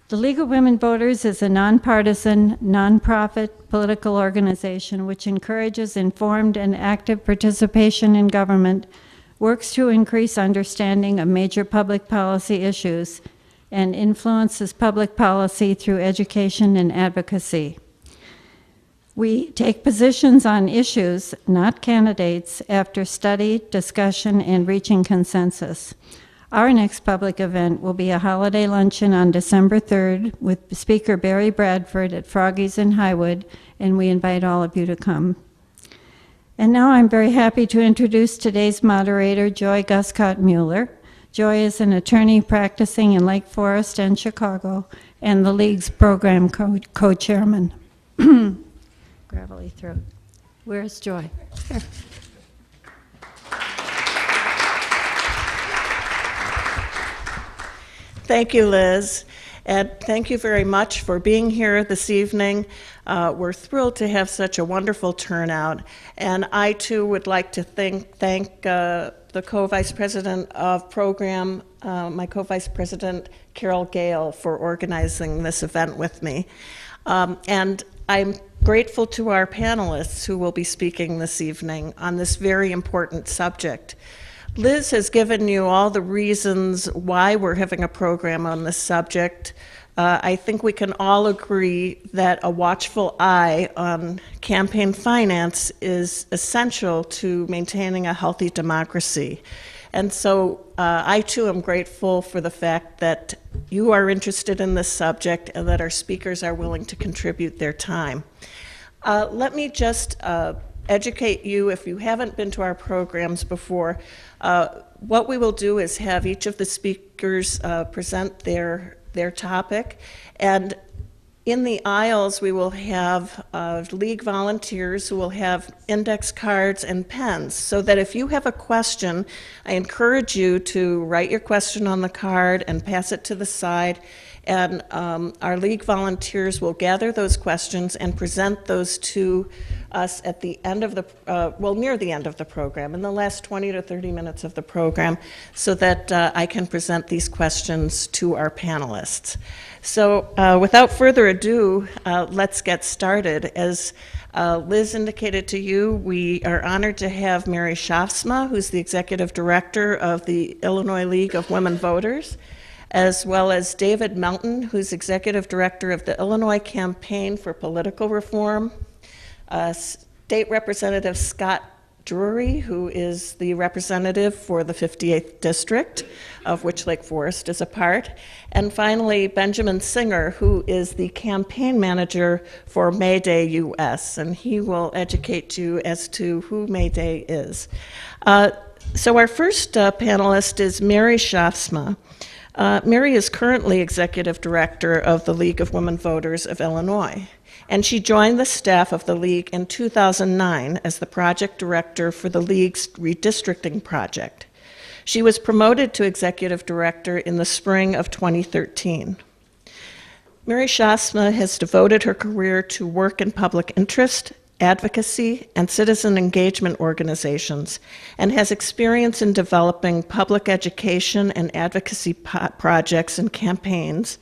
The League of Women Voters is a nonpartisan, nonprofit political organization which encourages informed and active participation in government, works to increase understanding of major public policy issues, and influences public policy through education and advocacy. We take positions on issues, not candidates, after study, discussion, and reaching consensus. Our next public event will be a holiday luncheon on December 3rd with Speaker Barry Bradford at Froggy's in Highwood, and we invite all of you to come. And now I'm very happy to introduce today's moderator, Joy Guscott-Mueller. Joy is an attorney practicing in Lake Forest and Chicago, and the League's program co-chairman. Gravelly throat. Where's Joy? Here. Thank you, Liz, and thank you very much for being here this evening. We're thrilled to have such a wonderful turnout, and I too would like to thank the co-vice president of program, my co-vice president Carol Gale, for organizing this event with me. And I'm grateful to our panelists who will be speaking this evening on this very important subject. Liz has given you all the reasons why we're having a program on this subject. I think we can all agree that a watchful eye on campaign finance is essential to maintaining a healthy democracy. And so I too am grateful for the fact that you are interested in this subject and that our speakers are willing to contribute their time. Let me just educate you, if you haven't been to our programs before. What we will do is have each of the speakers present their topic, and in the aisles we will have League volunteers who will have index cards and pens, so that if you have a question, I encourage you to write your question on the card and pass it to the side, and our League volunteers will gather those questions and present those to us at the end of the, near the end of the program, in the last 20 to 30 minutes of the program, so that I can present these questions to our panelists. So without further ado, let's get started. As Liz indicated to you, we are honored to have Mary Shaftsma, who's the Executive Director of the Illinois League of Women Voters, as well as David Melton, who's Executive Director of the Illinois Campaign for Political Reform, State Representative Scott Drury, who is the representative for the 58th District, of which Lake Forest is a part, and finally Benjamin Singer, who is the campaign manager for May Day US, and he will educate you as to who May Day is. So our first panelist is Mary Shaftsma. Mary is currently Executive Director of the League of Women Voters of Illinois, and she joined the staff of the League in 2009 as the project director for the League's redistricting project. She was promoted to Executive Director in the spring of 2013. Mary Shaftsma has devoted her career to work in public interest, advocacy, and citizen engagement organizations, and has experience in developing public education and advocacy projects and campaigns,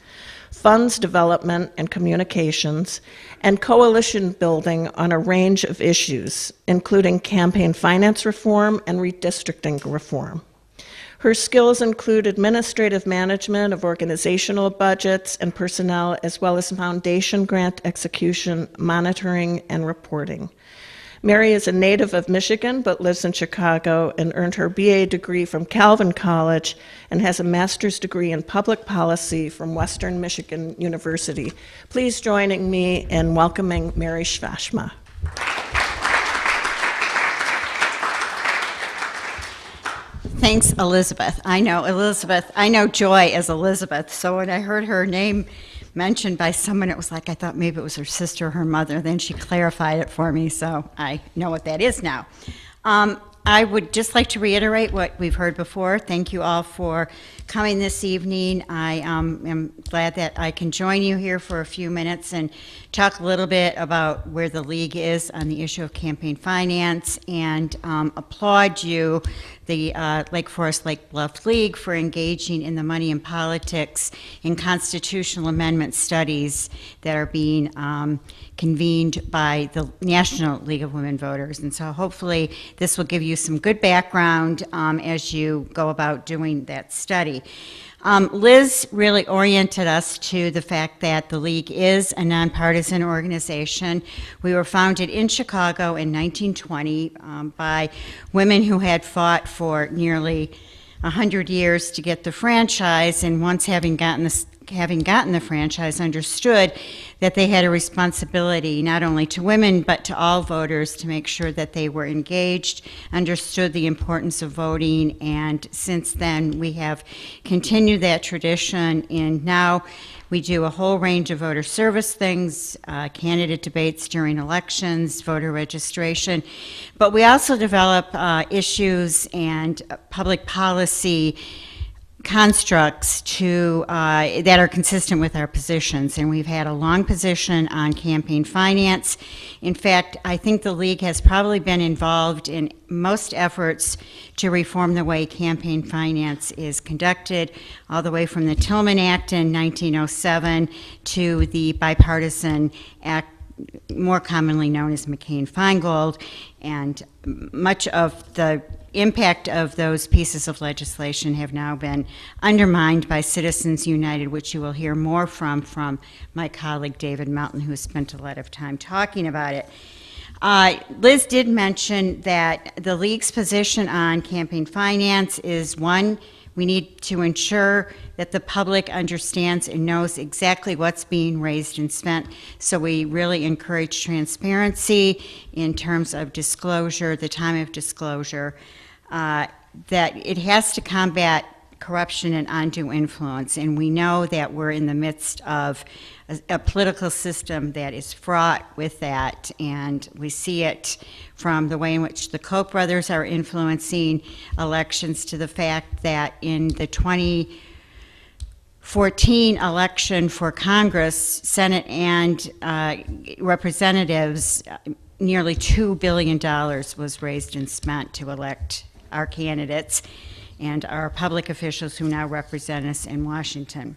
funds development and communications, and coalition building on a range of issues, including campaign finance reform and redistricting reform. Her skills include administrative management of organizational budgets and personnel, as well as foundation grant execution, monitoring, and reporting. Mary is a native of Michigan, but lives in Chicago and earned her BA degree from Calvin College and has a master's degree in public policy from Western Michigan University. Please join me in welcoming Mary Shaftsma. Thanks, Elizabeth. I know Joy as Elizabeth, so when I heard her name mentioned by someone, it was like I thought maybe it was her sister or her mother. Then she clarified it for me, so I know what that is now. I would just like to reiterate what we've heard before. Thank you all for coming this evening. I am glad that I can join you here for a few minutes and talk a little bit about where the League is on the issue of campaign finance, and applaud you, the Lake Forest Lake Bluff League, for engaging in the money and politics and constitutional amendment studies that are being convened by the National League of Women Voters. And so hopefully this will give you some good background as you go about doing that study. Liz really oriented us to the fact that the League is a nonpartisan organization. We were founded in Chicago in 1920 by women who had fought for nearly 100 years to get the franchise, and once having gotten the franchise, understood that they had a responsibility not only to women but to all voters to make sure that they were engaged, understood the importance of voting, and since then we have continued that tradition, and now we do a whole range of voter service things, candidate debates during elections, voter registration, but we also develop issues and public policy constructs that are consistent with our positions. And we've had a long position on campaign finance. In fact, I think the League has probably been involved in most efforts to reform the way campaign finance is conducted, all the way from the Tillman Act in 1907 to the Bipartisan Act, more commonly known as McCain-Feingold, and much of the impact of those pieces of legislation have now been undermined by Citizens United, which you will hear more from my colleague David Melton, who has spent a lot of time talking about it. Liz did mention that the League's position on campaign finance is, one, we need to ensure that the public understands and knows exactly what's being raised and spent. So we really encourage transparency in terms of disclosure, the time of disclosure, that it has to combat corruption and undue influence. And we know that we're in the midst of a political system that is fraught with that, and we see it from the way in which the Koch brothers are influencing elections to the fact that in the 2014 election for Congress, Senate, and representatives, nearly $2 billion was raised and spent to elect our candidates and our public officials who now represent us in Washington.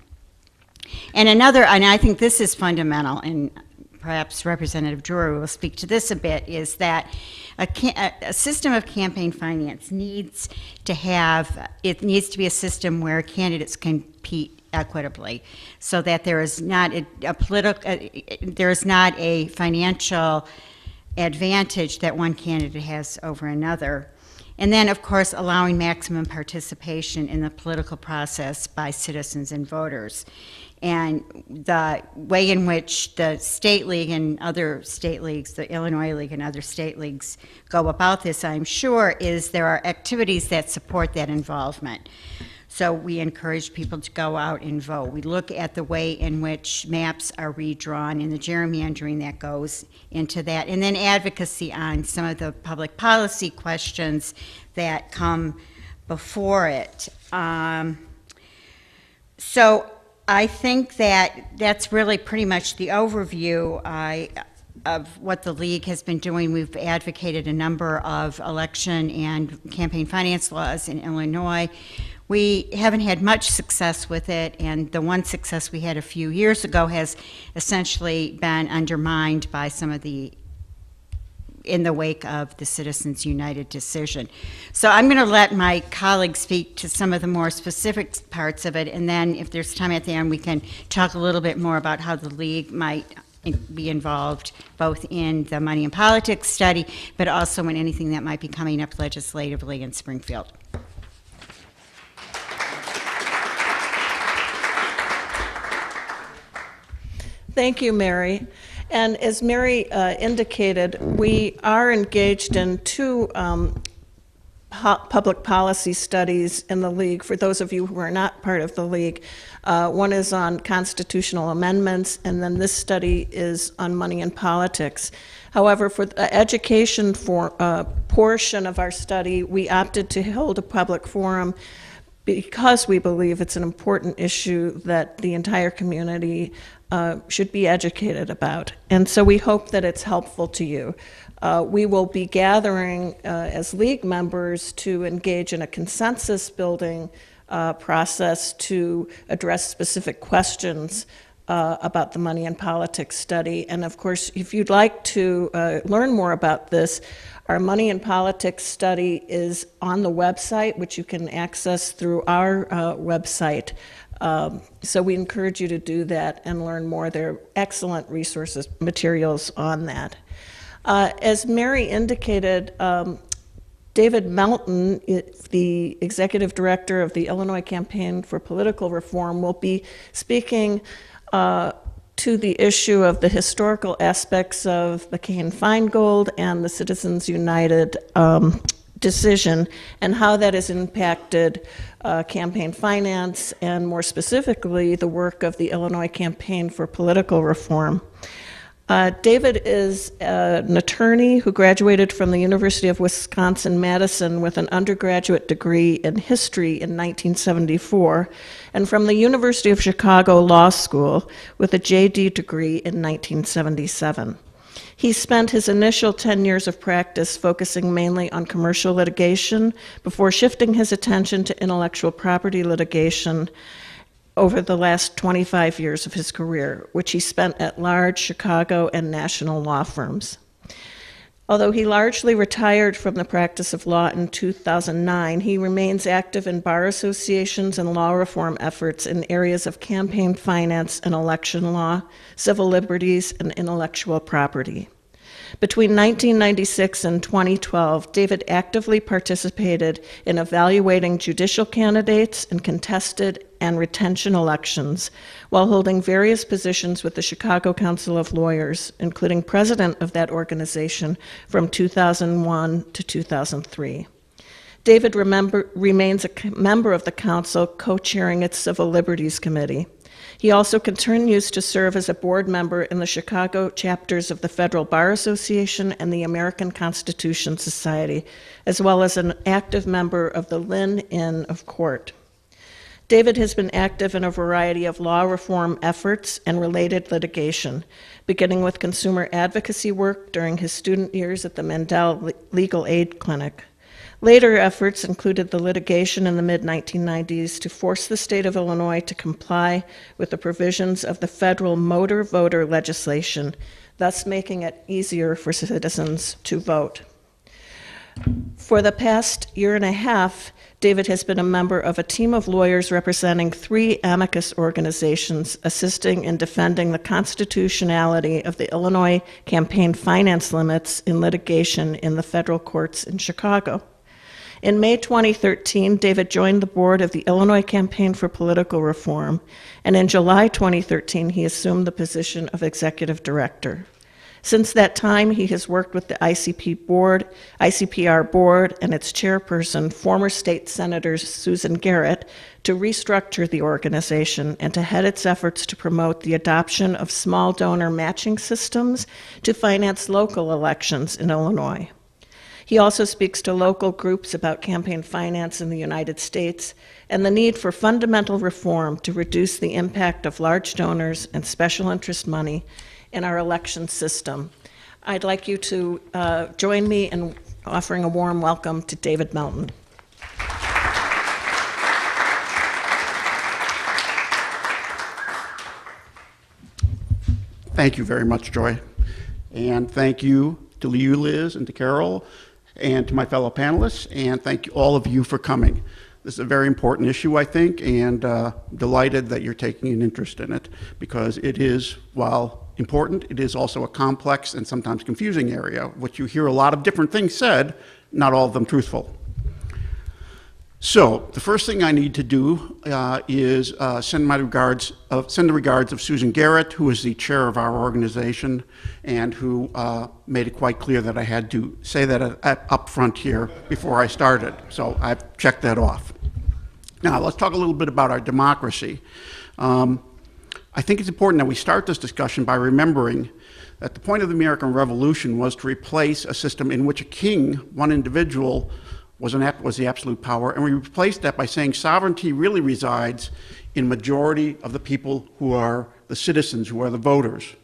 And I think this is fundamental, and perhaps Representative Drury will speak to this a bit, is that a system of campaign finance needs to be a system where candidates compete equitably, so that there is not a financial advantage that one candidate has over another. And then, of course, allowing maximum participation in the political process by citizens and voters. And the way in which the State League and other state leagues, the Illinois League and other state leagues, go about this, I'm sure, is there are activities that support that involvement. So we encourage people to go out and vote. We look at the way in which maps are redrawn and the gerrymandering that goes into that, and then advocacy on some of the public policy questions that come before it. So I think that that's really pretty much the overview of what the League has been doing. We've advocated a number of election and campaign finance laws in Illinois. We haven't had much success with it, and the one success we had a few years ago has essentially been undermined by some of in the wake of the Citizens United decision. So I'm going to let my colleagues speak to some of the more specific parts of it, and then if there's time at the end, we can talk a little bit more about how the League might be involved both in the money and politics study, but also in anything that might be coming up legislatively in Springfield. Thank you, Mary. And as Mary indicated, we are engaged in two public policy studies in the League. For those of you who are not part of the League, one is on constitutional amendments, and then this study is on money and politics. However, for education for portion of our study, we opted to hold a public forum because we believe it's an important issue that the entire community should be educated about. And so we hope that it's helpful to you. We will be gathering as league members to engage in a consensus building process to address specific questions about the Money and Politics study. And of course, if you'd like to learn more about this, our Money and Politics study is on the website, which you can access through our website. So we encourage you to do that and learn more. There are excellent resources, materials on that. As Mary indicated, David Melton, the executive director of the Illinois Campaign for Political Reform, will be speaking to the issue of the historical aspects of McCain-Feingold and the Citizens United decision and how that has impacted campaign finance and, more specifically, the work of the Illinois Campaign for Political Reform. David is an attorney who graduated from the University of Wisconsin-Madison with an undergraduate degree in history in 1974, and from the University of Chicago Law School with a JD degree in 1977. He spent his initial 10 years of practice focusing mainly on commercial litigation before shifting his attention to intellectual property litigation over the last 25 years of his career, which he spent at large Chicago and national law firms. Although he largely retired from the practice of law in 2009, he remains active in bar associations and law reform efforts in areas of campaign finance and election law, civil liberties, and intellectual property. Between 1996 and 2012, David actively participated in evaluating judicial candidates in contested and retention elections, while holding various positions with the Chicago Council of Lawyers, including president of that organization from 2001 to 2003. David remains a member of the council, co-chairing its Civil Liberties Committee. He also continues to serve as a board member in the Chicago chapters of the Federal Bar Association and the American Constitution Society, as well as an active member of the Lynn Inn of Court. David has been active in a variety of law reform efforts and related litigation, beginning with consumer advocacy work during his student years at the Mandel Legal Aid Clinic. Later efforts included the litigation in the mid-1990s to force the state of Illinois to comply with the provisions of the federal motor voter legislation, thus making it easier for citizens to vote. For the past year and a half, David has been a member of a team of lawyers representing 3 amicus organizations assisting in defending the constitutionality of the Illinois campaign finance limits in litigation in the federal courts in Chicago. In May 2013, David joined the board of the Illinois Campaign for Political Reform, and in July 2013, he assumed the position of executive director. Since that time, he has worked with the ICPR board and its chairperson, former state Senator Susan Garrett, to restructure the organization and to head its efforts to promote the adoption of small donor matching systems to finance local elections in Illinois. He also speaks to local groups about campaign finance in the United States and the need for fundamental reform to reduce the impact of large donors and special interest money in our election system. I'd like you to join me in offering a warm welcome to David Melton. Thank you very much, Joy. And thank you to you, Liz, and to Carol, and to my fellow panelists, and thank you, all of you for coming. This is a very important issue, I think, and delighted that you're taking an interest in it, because it is, while important, it is also a complex and sometimes confusing area, which you hear a lot of different things said, not all of them truthful. So the first thing I need to do is send the regards of Susan Garrett, who is the chair of our organization, and who made it quite clear that I had to say that up front here before I started. So I've checked that off. Now let's talk a little bit about our democracy. I think it's important that we start this discussion by remembering that the point of the American Revolution was to replace a system in which a king, one individual, was the absolute power, and we replaced that by saying sovereignty really resides in majority of the people who are the citizens, who are the voters.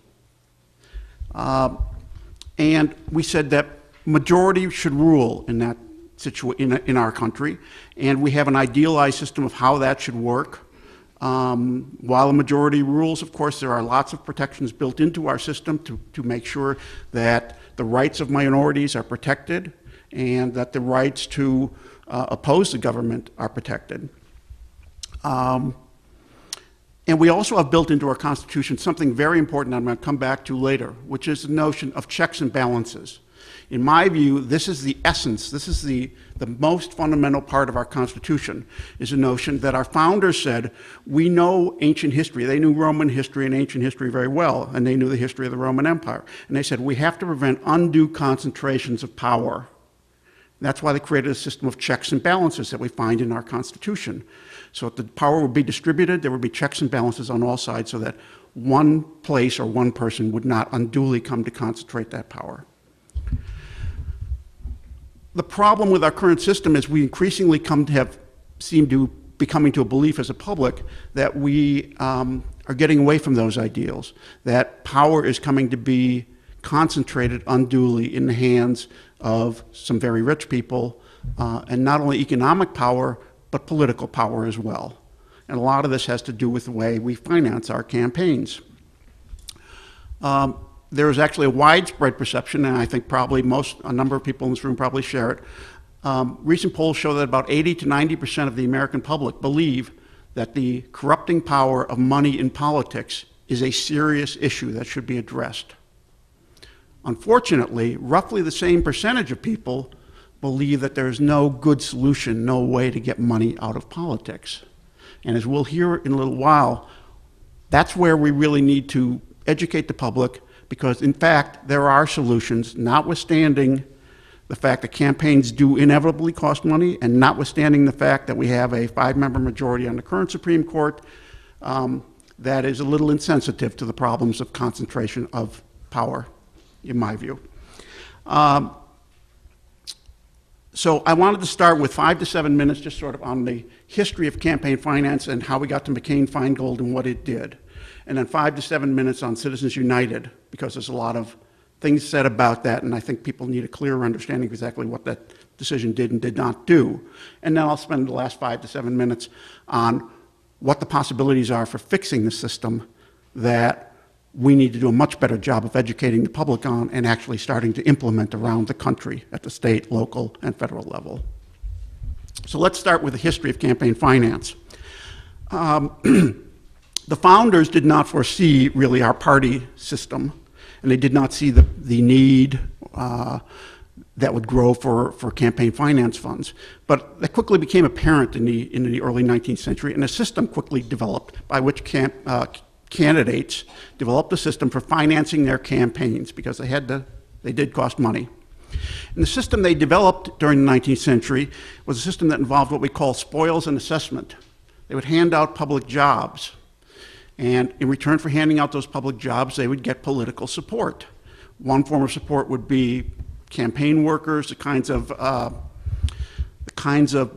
And we said that majority should rule in that in our country, and we have an idealized system of how that should work. While a majority rules, of course, there are lots of protections built into our system to make sure that the rights of minorities are protected and that the rights to oppose the government are protected. And we also have built into our Constitution something very important I'm going to come back to later, which is the notion of checks and balances. In my view, this is the essence, this is the most fundamental part of our Constitution, is a notion that our founders said, we know ancient history. They knew Roman history and ancient history very well, and they knew the history of the Roman Empire. And they said, we have to prevent undue concentrations of power. That's why they created a system of checks and balances that we find in our Constitution. So if the power would be distributed, there would be checks and balances on all sides so that one place or one person would not unduly come to concentrate that power. The problem with our current system is we increasingly seem to be coming to a belief as a public that we are getting away from those ideals, that power is coming to be concentrated unduly in the hands of some very rich people, and not only economic power, but political power as well. And a lot of this has to do with the way we finance our campaigns. There is actually a widespread perception, and I think probably a number of people in this room probably share it. Recent polls show that about 80 to 90% of the American public believe that the corrupting power of money in politics is a serious issue that should be addressed. Unfortunately, roughly the same percentage of people believe that there is no good solution, no way to get money out of politics. And as we'll hear in a little while, that's where we really need to educate the public, because in fact, there are solutions, notwithstanding the fact that campaigns do inevitably cost money, and notwithstanding the fact that we have a 5-member majority on the current Supreme Court that is a little insensitive to the problems of concentration of power, in my view. So I wanted to start with 5 to 7 minutes just sort of on the history of campaign finance and how we got to McCain-Feingold and what it did. And then 5 to 7 minutes on Citizens United, because there's a lot of things said about that, and I think people need a clearer understanding of exactly what that decision did and did not do. And then I'll spend the last 5 to 7 minutes on what the possibilities are for fixing the system that we need to do a much better job of educating the public on and actually starting to implement around the country at the state, local, and federal level. So let's start with the history of campaign finance. The founders did not foresee really our party system, and they did not see the need that would grow for campaign finance funds. But that quickly became apparent in the early 19th century, and a system quickly developed by which candidates developed a system for financing their campaigns, because they did cost money. And the system they developed during the 19th century was a system that involved what we call spoils and assessment. They would hand out public jobs, and in return for handing out those public jobs, they would get political support. One form of support would be campaign workers, the kinds of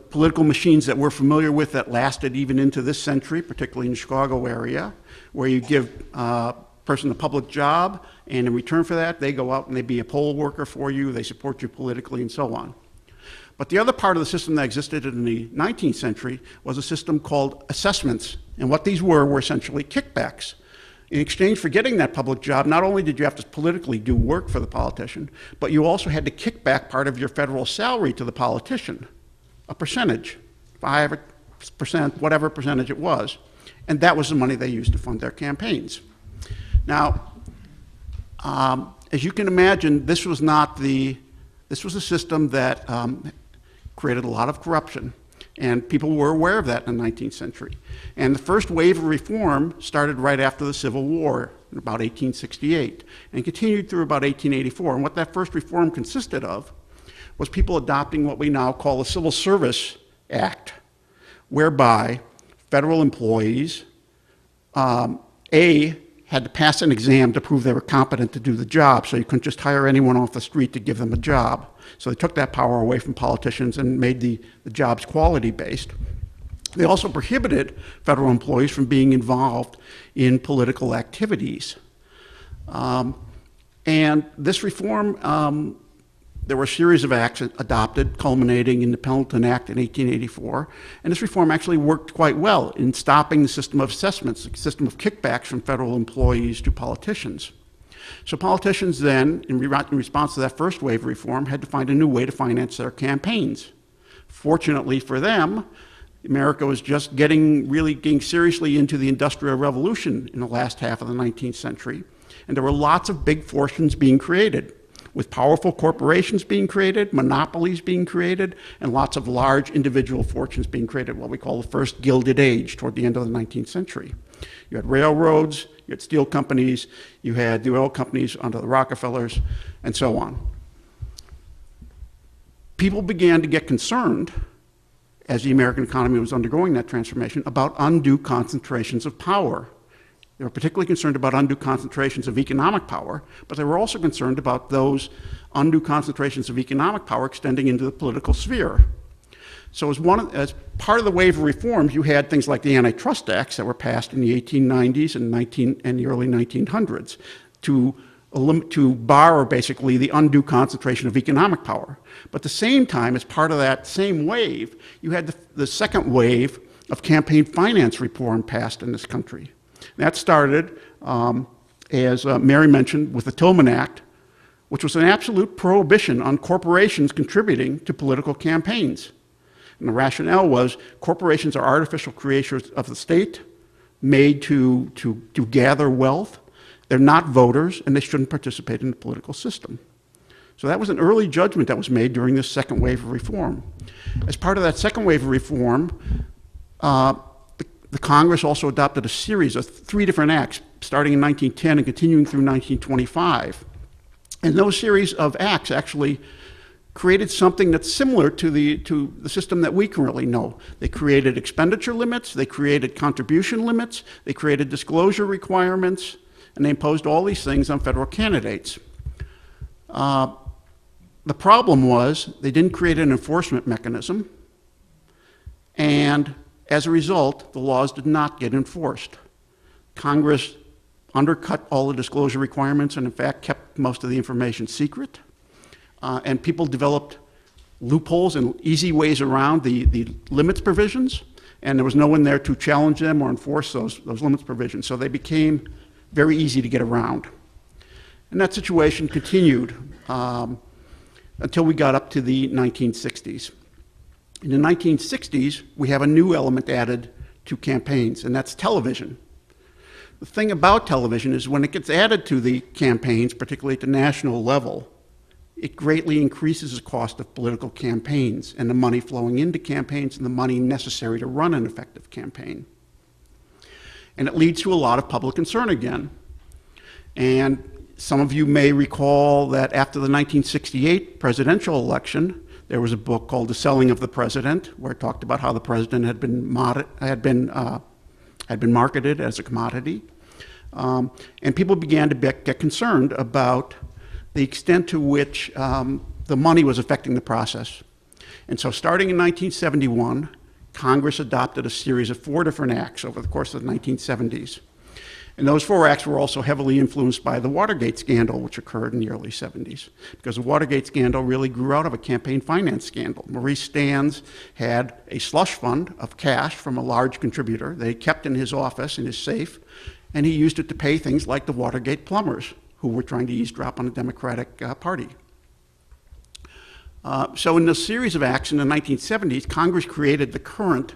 political machines that we're familiar with that lasted even into this century, particularly in the Chicago area, where you give a person a public job, and in return for that, they go out and they be a poll worker for you, they support you politically, and so on. But the other part of the system that existed in the 19th century was a system called assessments, and what these were essentially kickbacks. In exchange for getting that public job, not only did you have to politically do work for the politician, but you also had to kick back part of your federal salary to the politician, a percentage, 5%, whatever percentage it was. And that was the money they used to fund their campaigns. Now, as you can imagine, this was a system that created a lot of corruption, and people were aware of that in the 19th century. And the first wave of reform started right after the Civil War, in about 1868, and continued through about 1884. And what that first reform consisted of was people adopting what we now call the Civil Service Act, whereby federal employees, had to pass an exam to prove they were competent to do the job, so you couldn't just hire anyone off the street to give them a job. So they took that power away from politicians and made the jobs quality-based. They also prohibited federal employees from being involved in political activities. And this reform, there were a series of acts adopted, culminating in the Pendleton Act in 1884, and this reform actually worked quite well in stopping the system of assessments, the system of kickbacks from federal employees to politicians. So politicians then, in response to that first wave of reform, had to find a new way to finance their campaigns. Fortunately for them, America was just getting seriously into the Industrial Revolution in the last half of the 19th century, and there were lots of big fortunes being created, with powerful corporations being created, monopolies being created, and lots of large individual fortunes being created, what we call the first Gilded Age toward the end of the 19th century. You had railroads, you had steel companies, you had the oil companies under the Rockefellers, and so on. People began to get concerned, as the American economy was undergoing that transformation, about undue concentrations of power. They were particularly concerned about undue concentrations of economic power, but they were also concerned about those undue concentrations of economic power extending into the political sphere. So as part of the wave of reforms, you had things like the antitrust acts that were passed in the 1890s and the early 1900s to bar basically the undue concentration of economic power. But at the same time, as part of that same wave, you had the second wave of campaign finance reform passed in this country. That started, as Mary mentioned, with the Tillman Act, which was an absolute prohibition on corporations contributing to political campaigns. And the rationale was corporations are artificial creatures of the state, made to gather wealth. They're not voters, and they shouldn't participate in the political system. So that was an early judgment that was made during this second wave of reform. As part of that second wave of reform, the Congress also adopted a series of 3 different acts, starting in 1910 and continuing through 1925. And those series of acts actually created something that's similar to the system that we currently know. They created expenditure limits, they created contribution limits, they created disclosure requirements, and they imposed all these things on federal candidates. The problem was they didn't create an enforcement mechanism, and as a result, the laws did not get enforced. Congress undercut all the disclosure requirements and in fact kept most of the information secret. And people developed loopholes and easy ways around the limits provisions, and there was no one there to challenge them or enforce those limits provisions. So they became very easy to get around. And that situation continued until we got up to the 1960s. In the 1960s, we have a new element added to campaigns, and that's television. The thing about television is when it gets added to the campaigns, particularly at the national level, it greatly increases the cost of political campaigns and the money flowing into campaigns and the money necessary to run an effective campaign. And it leads to a lot of public concern again. And some of you may recall that after the 1968 presidential election, there was a book called The Selling of the President, where it talked about how the president had been marketed as a commodity. And people began to get concerned about the extent to which the money was affecting the process. And so starting in 1971, Congress adopted a series of 4 different acts over the course of the 1970s. And those 4 acts were also heavily influenced by the Watergate scandal, which occurred in the early 70s. Because the Watergate scandal really grew out of a campaign finance scandal. Maurice Stans had a slush fund of cash from a large contributor that he kept in his office, in his safe, and he used it to pay things like the Watergate plumbers, who were trying to eavesdrop on the Democratic Party. So in this series of acts in the 1970s, Congress created the current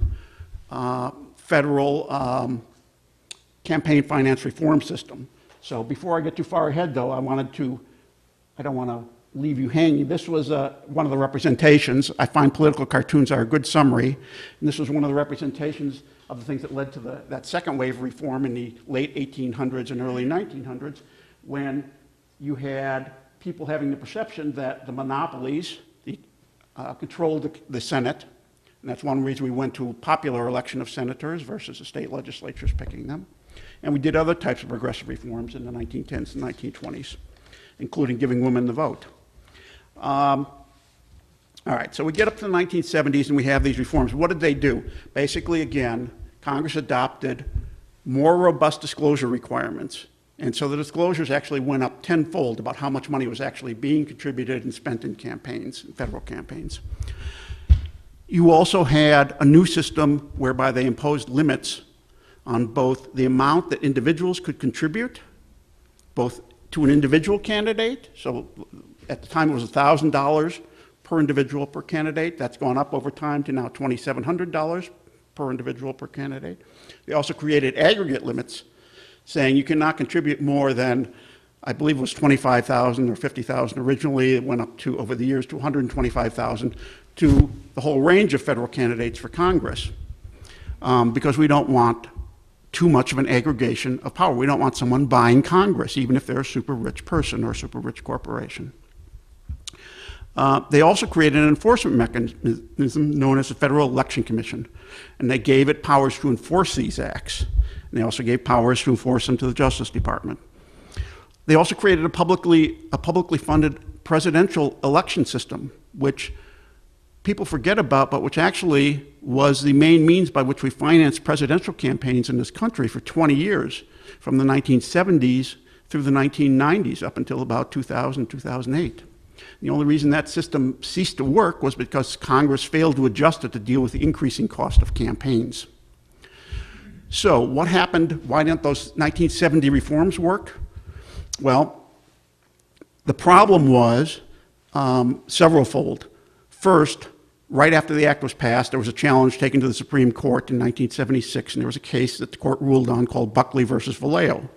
federal campaign finance reform system. So before I get too far ahead, though, I don't want to leave you hanging. This was one of the representations. I find political cartoons are a good summary. And this was one of the representations of the things that led to that second wave of reform in the late 1800s and early 1900s, when you had people having the perception that the monopolies controlled the Senate. And that's one reason we went to a popular election of senators versus the state legislatures picking them. And we did other types of progressive reforms in the 1910s and 1920s, including giving women the vote. All right, so we get up to the 1970s and we have these reforms. What did they do? Basically, again, Congress adopted more robust disclosure requirements. And so the disclosures actually went up tenfold about how much money was actually being contributed and spent in campaigns, federal campaigns. You also had a new system whereby they imposed limits on both the amount that individuals could contribute, both to an individual candidate. So at the time it was $1,000 per individual per candidate. That's gone up over time to now $2,700 per individual per candidate. They also created aggregate limits, saying you cannot contribute more than, I believe it was $25,000 or $50,000 originally. It went up to, over the years, to $125,000 to the whole range of federal candidates for Congress, because we don't want too much of an aggregation of power. We don't want someone buying Congress, even if they're a super rich person or a super rich corporation. They also created an enforcement mechanism known as the Federal Election Commission, and they gave it powers to enforce these acts. And they also gave powers to enforce them to the Justice Department. They also created a publicly funded presidential election system, which people forget about, but which actually was the main means by which we financed presidential campaigns in this country for 20 years, from the 1970s through the 1990s, up until about 2000, 2008. The only reason that system ceased to work was because Congress failed to adjust it to deal with the increasing cost of campaigns. So what happened? Why didn't those 1970 reforms work? Well, the problem was severalfold. First, right after the act was passed, there was a challenge taken to the Supreme Court in 1976, and there was a case that the court ruled on called Buckley versus Vallejo.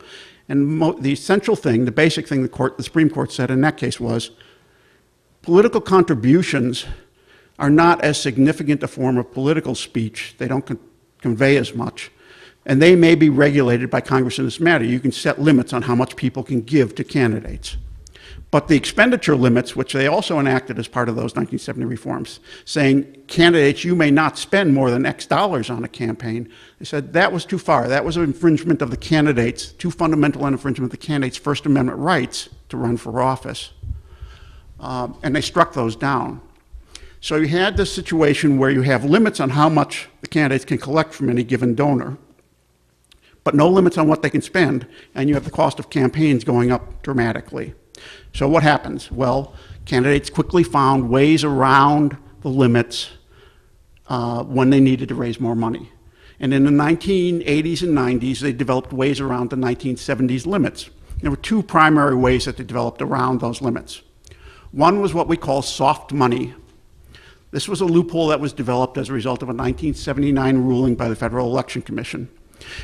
And the essential thing, the basic thing the Supreme Court said in that case was, political contributions are not as significant a form of political speech. They don't convey as much. And they may be regulated by Congress in this matter. You can set limits on how much people can give to candidates. But the expenditure limits, which they also enacted as part of those 1970 reforms, saying, candidates, you may not spend more than X dollars on a campaign, they said that was too far. That was an infringement of the candidates, too fundamental an infringement of the candidates' First Amendment rights to run for office. And they struck those down. So you had this situation where you have limits on how much the candidates can collect from any given donor, but no limits on what they can spend, and you have the cost of campaigns going up dramatically. So what happens? Well, candidates quickly found ways around the limits when they needed to raise more money. And in the 1980s and 90s, they developed ways around the 1970s limits. There were two primary ways that they developed around those limits. One was what we call soft money. This was a loophole that was developed as a result of a 1979 ruling by the Federal Election Commission.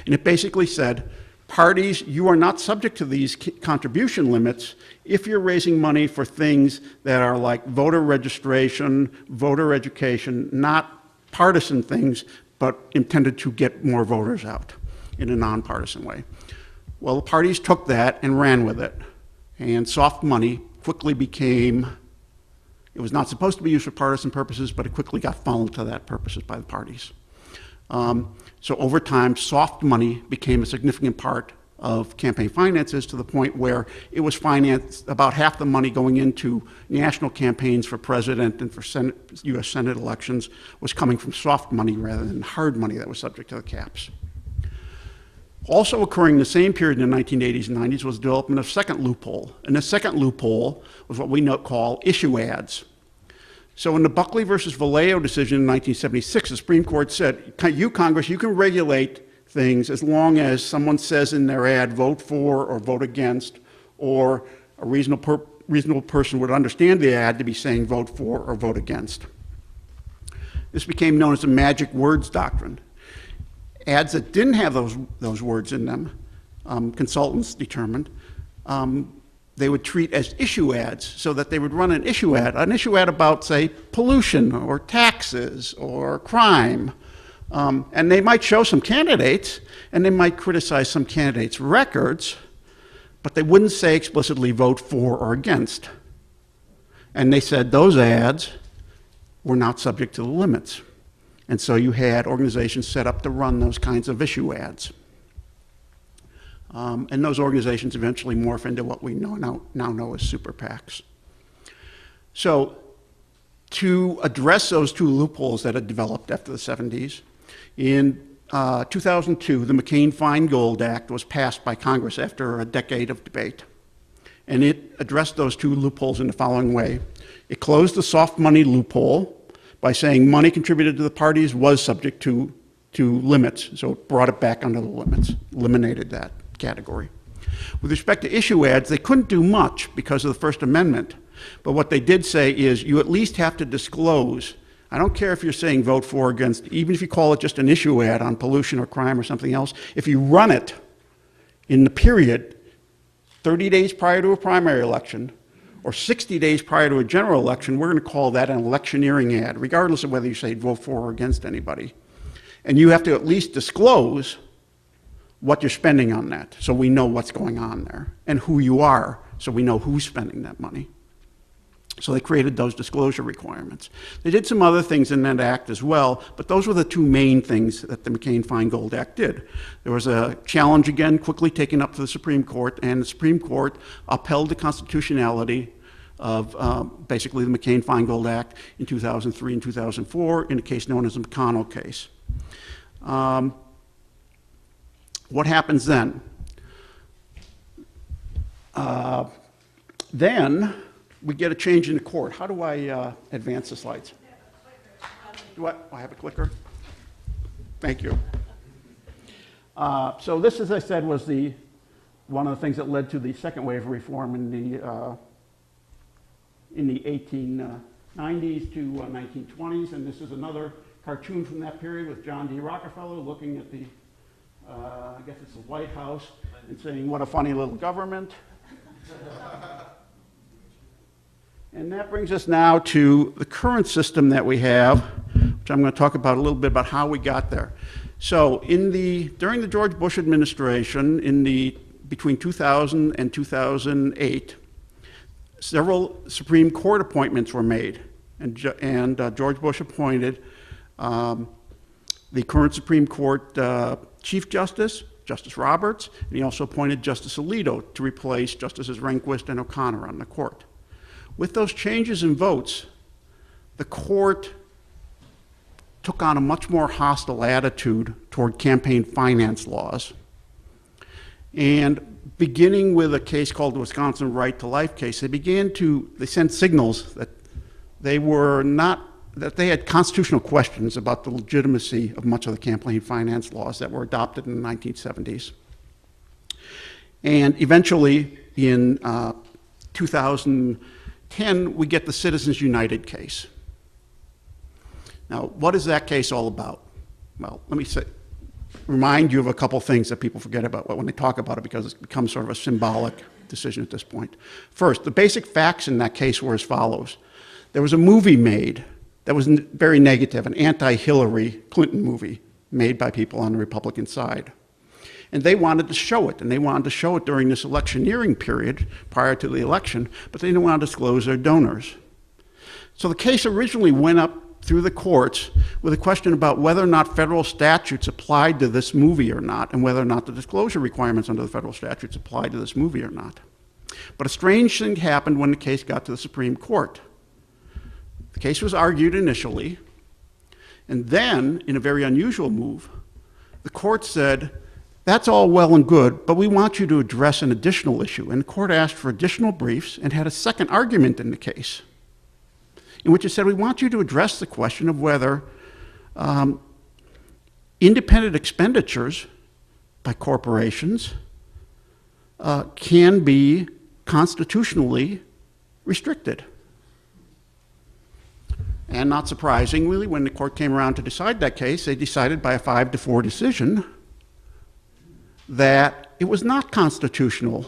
And it basically said, parties, you are not subject to these contribution limits if you're raising money for things that are like voter registration, voter education, not partisan things, but intended to get more voters out in a nonpartisan way. Well, the parties took that and ran with it. And soft money quickly became, it was not supposed to be used for partisan purposes, but it quickly got funneled to that purposes by the parties. So over time, soft money became a significant part of campaign finances, to the point where it was financed, about half the money going into national campaigns for president and for U.S. Senate elections was coming from soft money rather than hard money that was subject to the caps. Also occurring in the same period in the 1980s and 90s was the development of a second loophole. And the second loophole was what we call issue ads. So in the Buckley versus Vallejo decision in 1976, the Supreme Court said, you, Congress, you can regulate things as long as someone says in their ad, vote for or vote against, or a reasonable person would understand the ad to be saying vote for or vote against. This became known as the magic words doctrine. Ads that didn't have those words in them, consultants determined, they would treat as issue ads, so that they would run an issue ad about, say, pollution or taxes or crime. And they might show some candidates, and they might criticize some candidates' records, but they wouldn't say explicitly vote for or against. And they said those ads were not subject to the limits. And so you had organizations set up to run those kinds of issue ads. And those organizations eventually morph into what we now know as super PACs. So to address those two loopholes that had developed after the 70s, in 2002, the McCain-Feingold Act was passed by Congress after a decade of debate. And it addressed those two loopholes in the following way. It closed the soft money loophole by saying money contributed to the parties was subject to limits. So it brought it back under the limits, eliminated that category. With respect to issue ads, they couldn't do much because of the First Amendment. But what they did say is you at least have to disclose. I don't care if you're saying vote for or against, even if you call it just an issue ad on pollution or crime or something else, if you run it in the period 30 days prior to a primary election or 60 days prior to a general election, we're going to call that an electioneering ad, regardless of whether you say vote for or against anybody. And you have to at least disclose what you're spending on that so we know what's going on there and who you are so we know who's spending that money. So they created those disclosure requirements. They did some other things in that act as well, but those were the two main things that the McCain-Feingold Act did. There was a challenge again quickly taken up to the Supreme Court, and the Supreme Court upheld the constitutionality of basically the McCain-Feingold Act in 2003 and 2004 in a case known as the McConnell case. What happens then? Then we get a change in the court. How do I advance the slides? Do I have a clicker? Thank you. So this, as I said, was one of the things that led to the second wave of reform in the 1890s to 1920s, and this is another cartoon from that period with John D. Rockefeller looking at the, I guess it's the White House, and saying, what a funny little government. And that brings us now to the current system that we have, which I'm going to talk about a little bit about how we got there. So during the George Bush administration, between 2000 and 2008, several Supreme Court appointments were made. And George Bush appointed the current Supreme Court Chief Justice, Justice Roberts, and he also appointed Justice Alito to replace Justices Rehnquist and O'Connor on the court. With those changes in votes, the court took on a much more hostile attitude toward campaign finance laws. And beginning with a case called the Wisconsin Right to Life case, they sent signals that that they had constitutional questions about the legitimacy of much of the campaign finance laws that were adopted in the 1970s. And eventually, in 2010, we get the Citizens United case. Now, what is that case all about? Well, let me remind you of a couple things that people forget about when they talk about it, because it's become sort of a symbolic decision at this point. First, the basic facts in that case were as follows. There was a movie made that was very negative, an anti-Hillary Clinton movie made by people on the Republican side. And they wanted to show it, and they wanted to show it during this electioneering period prior to the election, but they didn't want to disclose their donors. So the case originally went up through the courts with a question about whether or not federal statutes applied to this movie or not, and whether or not the disclosure requirements under the federal statutes applied to this movie or not. But a strange thing happened when the case got to the Supreme Court. The case was argued initially, and then, in a very unusual move, the court said, that's all well and good, but we want you to address an additional issue. And the court asked for additional briefs and had a second argument in the case, in which it said, we want you to address the question of whether independent expenditures by corporations can be constitutionally restricted. And not surprisingly, when the court came around to decide that case, they decided by a 5-4 decision that it was not constitutional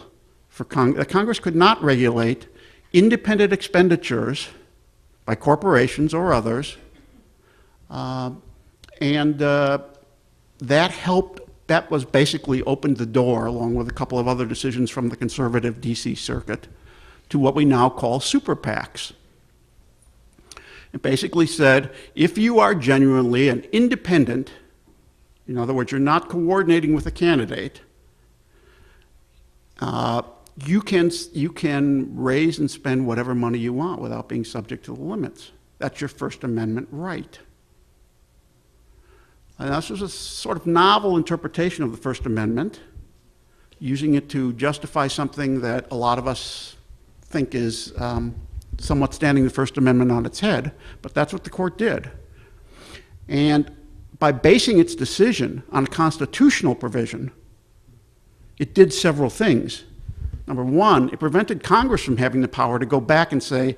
for that Congress could not regulate independent expenditures by corporations or others, that was basically opened the door, along with a couple of other decisions from the conservative DC circuit, to what we now call super PACs. It basically said, if you are genuinely an independent, in other words, you're not coordinating with a candidate, you can raise and spend whatever money you want without being subject to the limits. That's your First Amendment right. And this was a sort of novel interpretation of the First Amendment, using it to justify something that a lot of us think is somewhat standing the First Amendment on its head, but that's what the court did. And by basing its decision on a constitutional provision, it did several things. Number one, it prevented Congress from having the power to go back and say,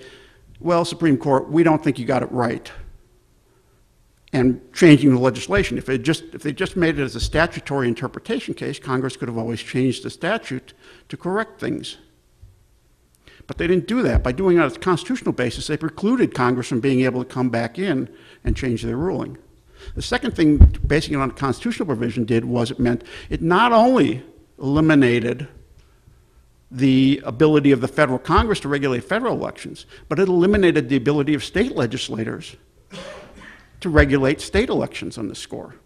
well, Supreme Court, we don't think you got it right, and changing the legislation. If they just made it as a statutory interpretation case, Congress could have always changed the statute to correct things. But they didn't do that. By doing it on a constitutional basis, they precluded Congress from being able to come back in and change their ruling. The second thing basing it on a constitutional provision did was it meant it not only eliminated the ability of the federal Congress to regulate federal elections, but it eliminated the ability of state legislators to regulate state elections on this score.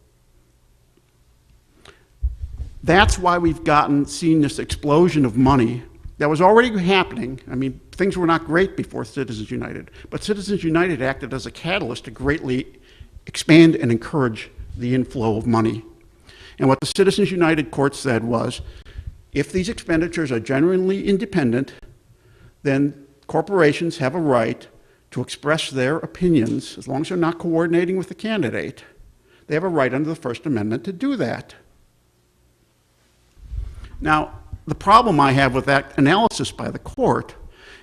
That's why we've seen this explosion of money that was already happening. I mean, things were not great before Citizens United, but Citizens United acted as a catalyst to greatly expand and encourage the inflow of money. And what the Citizens United court said was, if these expenditures are genuinely independent, then corporations have a right to express their opinions, as long as they're not coordinating with the candidate. They have a right under the First Amendment to do that. Now, the problem I have with that analysis by the court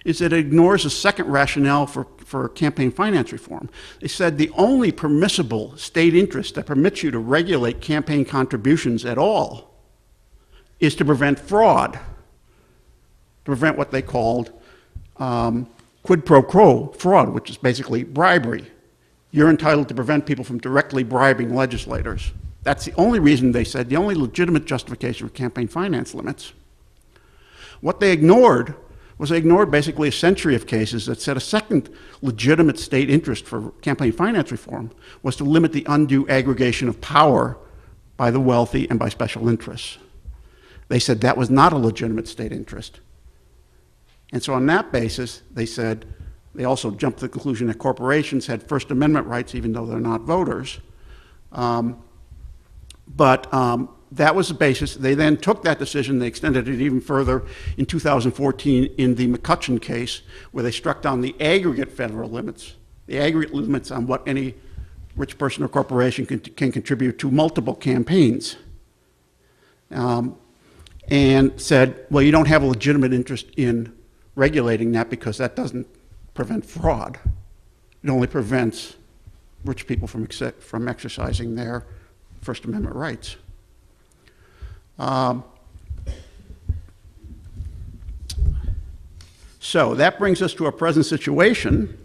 is that it ignores a second rationale for campaign finance reform. They said the only permissible state interest that permits you to regulate campaign contributions at all is to prevent fraud, to prevent what they called quid pro quo fraud, which is basically bribery. You're entitled to prevent people from directly bribing legislators. That's the only reason, they said, the only legitimate justification for campaign finance limits. What they ignored was they ignored basically a century of cases that said a second legitimate state interest for campaign finance reform was to limit the undue aggregation of power by the wealthy and by special interests. They said that was not a legitimate state interest. And so on that basis, they said, they also jumped to the conclusion that corporations had First Amendment rights even though they're not voters. That was the basis. They then took that decision, they extended it even further in 2014 in the McCutcheon case, where they struck down the aggregate federal limits, the aggregate limits on what any rich person or corporation can contribute to multiple campaigns. And said, well, you don't have a legitimate interest in regulating that because that doesn't prevent fraud. It only prevents rich people from exercising their First Amendment rights. So that brings us to our present situation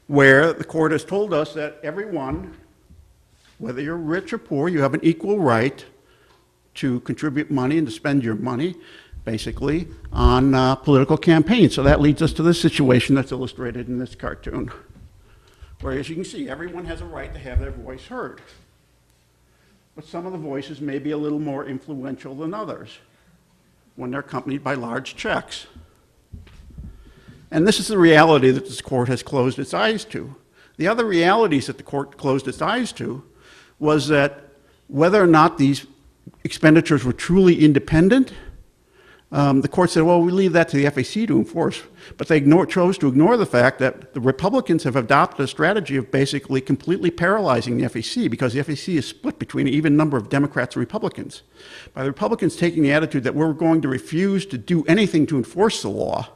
where the court has told us that everyone, whether you're rich or poor, you have an equal right to contribute money and to spend your money, basically, on political campaigns. So that leads us to this situation that's illustrated in this cartoon, where, as you can see, everyone has a right to have their voice heard. But some of the voices may be a little more influential than others when they're accompanied by large checks. And this is the reality that this court has closed its eyes to. The other realities that the court closed its eyes to was that whether or not these expenditures were truly independent, the court said, well, we leave that to the FEC to enforce. But they chose to ignore the fact that the Republicans have adopted a strategy of basically completely paralyzing the FEC, because the FEC is split between an even number of Democrats and Republicans. By the Republicans taking the attitude that we're going to refuse to do anything to enforce the law,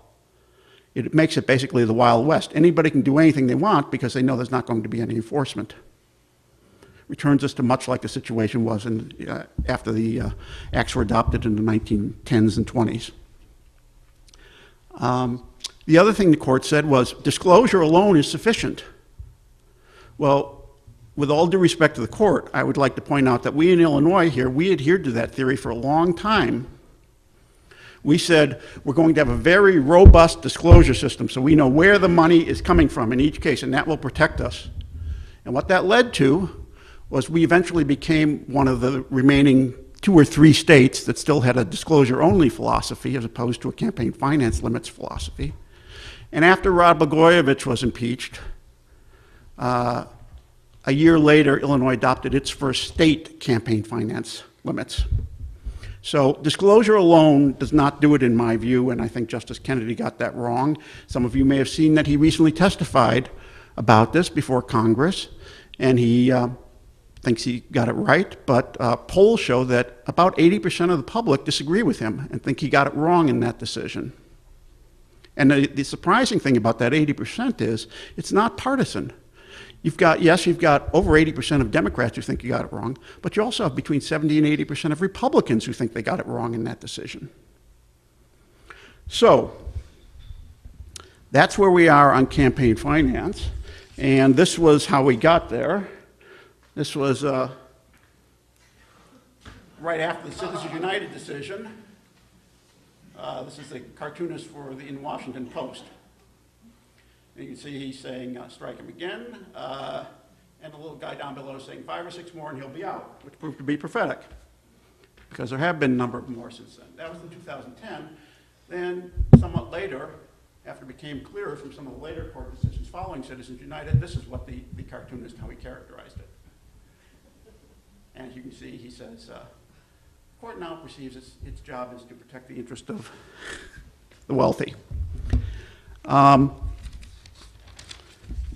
it makes it basically the Wild West. Anybody can do anything they want because they know there's not going to be any enforcement. Returns us to much like the situation was after the acts were adopted in the 1910s and 20s. The other thing the court said was disclosure alone is sufficient. Well, with all due respect to the court, I would like to point out that we in Illinois here, we adhered to that theory for a long time. We said we're going to have a very robust disclosure system so we know where the money is coming from in each case, and that will protect us. And what that led to was we eventually became one of the remaining 2 or 3 states that still had a disclosure-only philosophy as opposed to a campaign finance limits philosophy. And after Rod Blagojevich was impeached, a year later, Illinois adopted its first state campaign finance limits. So disclosure alone does not do it in my view, and I think Justice Kennedy got that wrong. Some of you may have seen that he recently testified about this before Congress, and he thinks he got it right, but polls show that about 80% of the public disagree with him and think he got it wrong in that decision. And the surprising thing about that 80% is it's not partisan. You've got over 80% of Democrats who think you got it wrong, but you also have between 70 and 80% of Republicans who think they got it wrong in that decision. So that's where we are on campaign finance, and this was how we got there. This was right after the Citizens United decision. This is the cartoonist for the in Washington Post. And you can see he's saying, strike him again, and the little guy down below is saying 5 or 6 more and he'll be out, which proved to be prophetic, because there have been a number more since then. That was in 2010. Then, somewhat later, after it became clearer from some of the later court decisions following Citizens United, this is what the cartoonist, how he characterized it. And as you can see, he says, the court now perceives its job is to protect the interest of the wealthy.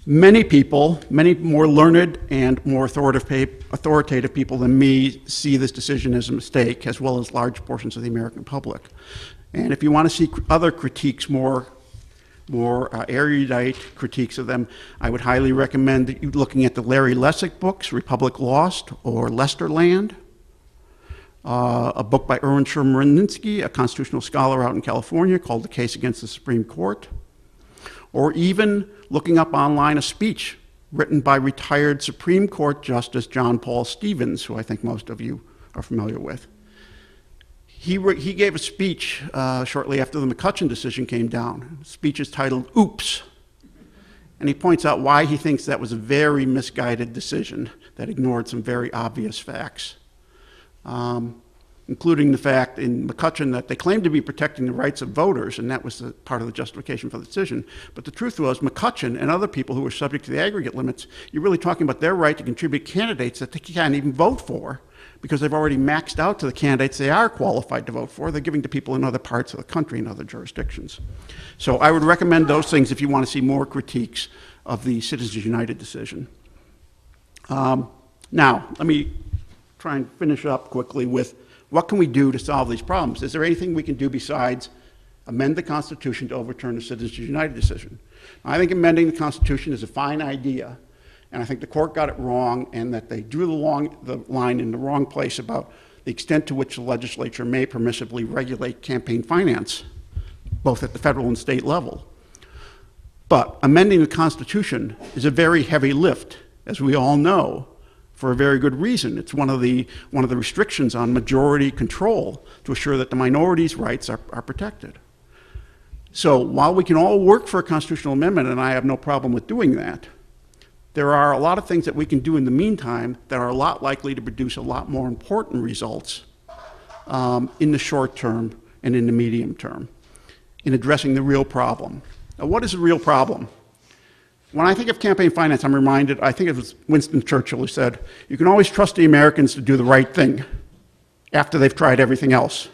Many people, many more learned and more authoritative people than me see this decision as a mistake, as well as large portions of the American public. And if you want to see other critiques, more erudite critiques of them, I would highly recommend that you looking at the Larry Lessig books, Republic Lost or Lesterland, a book by Erwin Chemerinsky, a constitutional scholar out in California, called The Case Against the Supreme Court, or even looking up online a speech written by retired Supreme Court Justice John Paul Stevens, who I think most of you are familiar with. He gave a speech shortly after the McCutcheon decision came down. The speech is titled, Oops. And he points out why he thinks that was a very misguided decision that ignored some very obvious facts, including the fact in McCutcheon that they claimed to be protecting the rights of voters, and that was part of the justification for the decision. But the truth was, McCutcheon and other people who were subject to the aggregate limits, you're really talking about their right to contribute candidates that they can't even vote for, because they've already maxed out to the candidates they are qualified to vote for. They're giving to people in other parts of the country and other jurisdictions. So I would recommend those things if you want to see more critiques of the Citizens United decision. Now, let me try and finish up quickly with what can we do to solve these problems? Is there anything we can do besides amend the Constitution to overturn the Citizens United decision? I think amending the Constitution is a fine idea, and I think the court got it wrong, and that they drew the line in the wrong place about the extent to which the legislature may permissibly regulate campaign finance, both at the federal and state level. But amending the Constitution is a very heavy lift, as we all know, for a very good reason. It's one of the restrictions on majority control to assure that the minority's rights are protected. So while we can all work for a constitutional amendment, and I have no problem with doing that, there are a lot of things that we can do in the meantime that are a lot likely to produce a lot more important results in the short term and in the medium term in addressing the real problem. Now, what is the real problem? When I think of campaign finance, I'm reminded, I think it was Winston Churchill who said, you can always trust the Americans to do the right thing after they've tried everything else.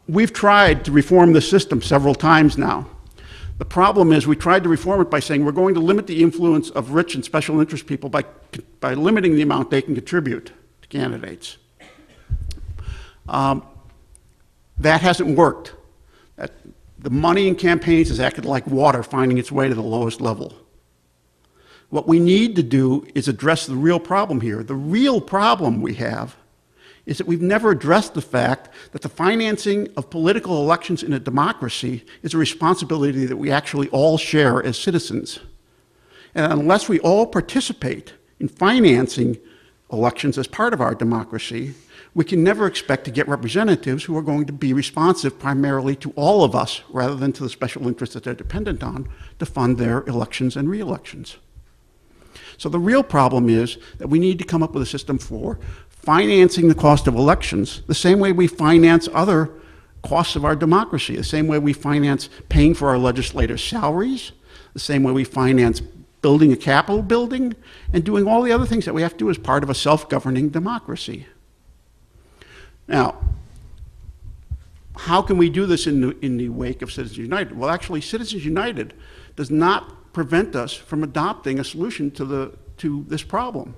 We've tried to reform the system several times now. The problem is we tried to reform it by saying we're going to limit the influence of rich and special interest people by limiting the amount they can contribute to candidates. That hasn't worked. The money in campaigns has acted like water finding its way to the lowest level. What we need to do is address the real problem here. The real problem we have is that we've never addressed the fact that the financing of political elections in a democracy is a responsibility that we actually all share as citizens. And unless we all participate in financing elections as part of our democracy, we can never expect to get representatives who are going to be responsive primarily to all of us rather than to the special interests that they're dependent on to fund their elections and re-elections. So the real problem is that we need to come up with a system for financing the cost of elections the same way we finance other costs of our democracy, the same way we finance paying for our legislators' salaries, the same way we finance building a Capitol building, and doing all the other things that we have to do as part of a self-governing democracy. Now, how can we do this in the wake of Citizens United? Well, actually, Citizens United does not prevent us from adopting a solution to this problem.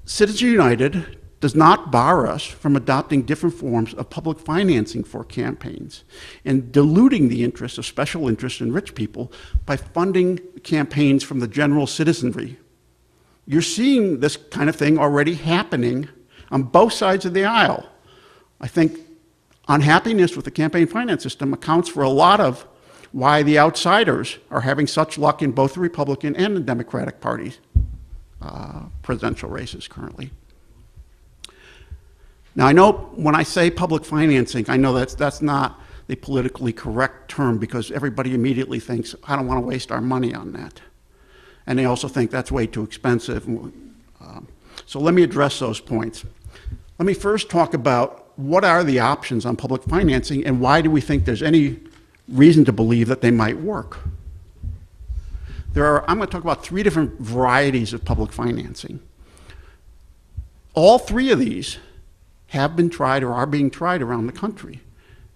Citizens United does not bar us from adopting different forms of public financing for campaigns and diluting the interests of special interests and rich people by funding campaigns from the general citizenry. You're seeing this kind of thing already happening on both sides of the aisle. I think unhappiness with the campaign finance system accounts for a lot of why the outsiders are having such luck in both the Republican and the Democratic parties' presidential races currently. Now, I know when I say public financing, I know that's not the politically correct term because everybody immediately thinks, I don't want to waste our money on that. And they also think that's way too expensive. So let me address those points. Let me first talk about what are the options on public financing and why do we think there's any reason to believe that they might work. I'm going to talk about 3 different varieties of public financing. All 3 of these have been tried or are being tried around the country,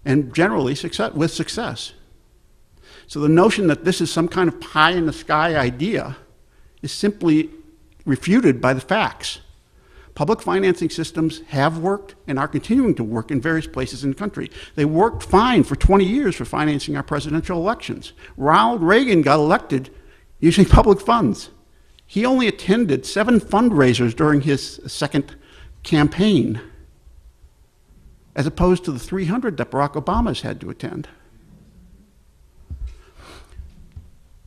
and generally with success. So the notion that this is some kind of pie-in-the-sky idea is simply refuted by the facts. Public financing systems have worked and are continuing to work in various places in the country. They worked fine for 20 years for financing our presidential elections. Ronald Reagan got elected using public funds. He only attended 7 fundraisers during his second campaign, as opposed to the 300 that Barack Obama's had to attend.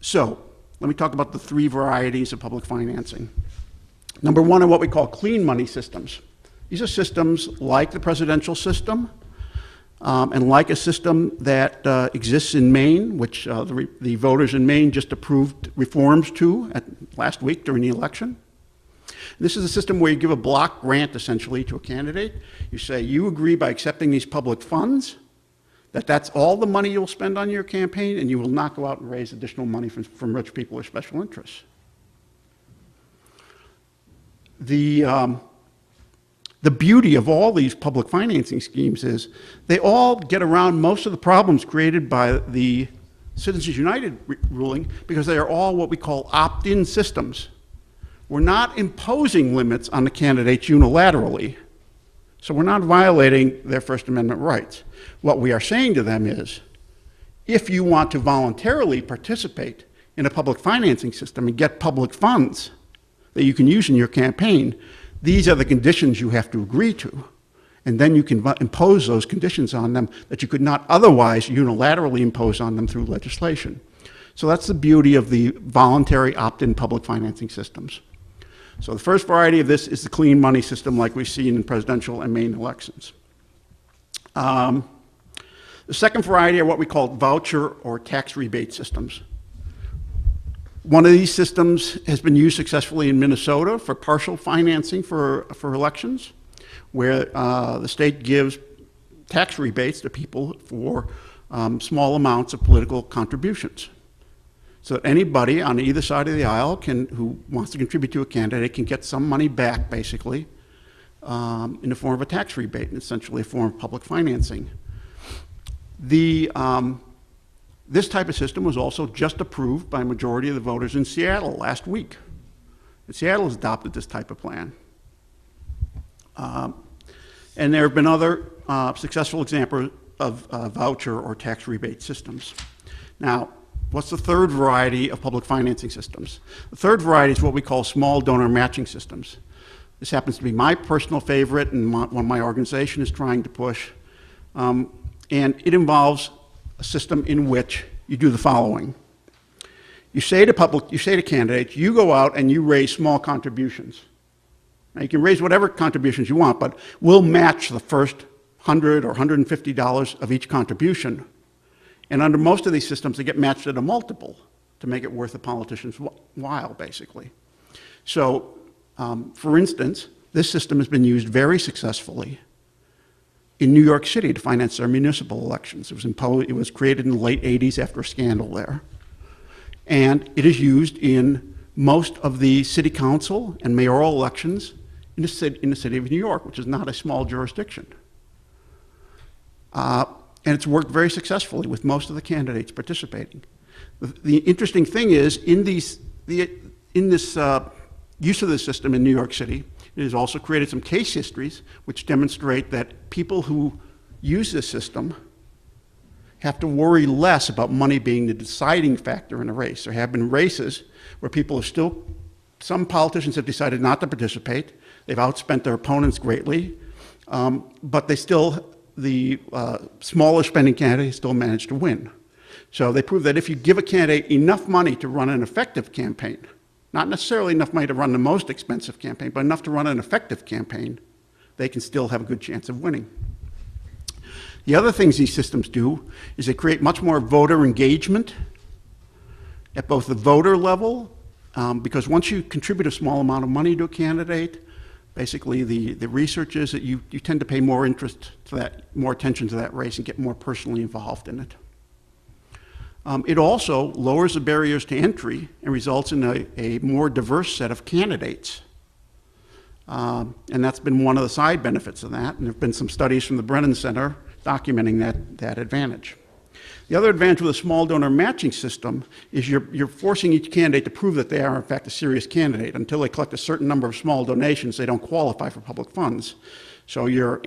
So, let me talk about the 3 varieties of public financing. Number 1 are what we call clean money systems. These are systems like the presidential system and like a system that exists in Maine, which the voters in Maine just approved reforms to last week during the election. This is a system where you give a block grant essentially to a candidate. You say you agree by accepting these public funds that that's all the money you'll spend on your campaign and you will not go out and raise additional money from rich people or special interests. The beauty of all these public financing schemes is they all get around most of the problems created by the Citizens United ruling because they are all what we call opt-in systems. We're not imposing limits on the candidates unilaterally, so we're not violating their First Amendment rights. What we are saying to them is, if you want to voluntarily participate in a public financing system and get public funds that you can use in your campaign, these are the conditions you have to agree to. And then you can impose those conditions on them that you could not otherwise unilaterally impose on them through legislation. So that's the beauty of the voluntary opt-in public financing systems. So the first variety of this is the clean money system like we've seen in presidential and Maine elections. The second variety are what we call voucher or tax rebate systems. One of these systems has been used successfully in Minnesota for partial financing for elections, where the state gives tax rebates to people for small amounts of political contributions. So that anybody on either side of the aisle who wants to contribute to a candidate can get some money back, basically, in the form of a tax rebate, and essentially a form of public financing. This type of system was also just approved by a majority of the voters in Seattle last week. And Seattle has adopted this type of plan. And there have been other successful examples of voucher or tax rebate systems. Now, what's the third variety of public financing systems? The third variety is what we call small donor matching systems. This happens to be my personal favorite and one my organization is trying to push. And it involves a system in which you do the following. You say to candidates, you go out and you raise small contributions. Now you can raise whatever contributions you want, but we'll match the first $100 or $150 of each contribution. And under most of these systems, they get matched at a multiple to make it worth a politician's while, basically. So, for instance, this system has been used very successfully in New York City to finance their municipal elections. It was created in the late 80s after a scandal there. And it is used in most of the city council and mayoral elections in the city of New York, which is not a small jurisdiction. And it's worked very successfully with most of the candidates participating. The interesting thing is, in this use of this system in New York City, it has also created some case histories which demonstrate that people who use this system have to worry less about money being the deciding factor in a race. There have been races where some politicians have decided not to participate. They've outspent their opponents greatly, but the smaller spending candidate still managed to win. So they prove that if you give a candidate enough money to run an effective campaign, not necessarily enough money to run the most expensive campaign, but enough to run an effective campaign, they can still have a good chance of winning. The other things these systems do is they create much more voter engagement at both the voter level, because once you contribute a small amount of money to a candidate, basically the research is that you tend to pay more interest to that, more attention to that race and get more personally involved in it. It also lowers the barriers to entry and results in a more diverse set of candidates. And that's been one of the side benefits of that, and there have been some studies from the Brennan Center documenting that advantage. The other advantage with a small donor matching system is you're forcing each candidate to prove that they are in fact a serious candidate. Until they collect a certain number of small donations, they don't qualify for public funds. So we're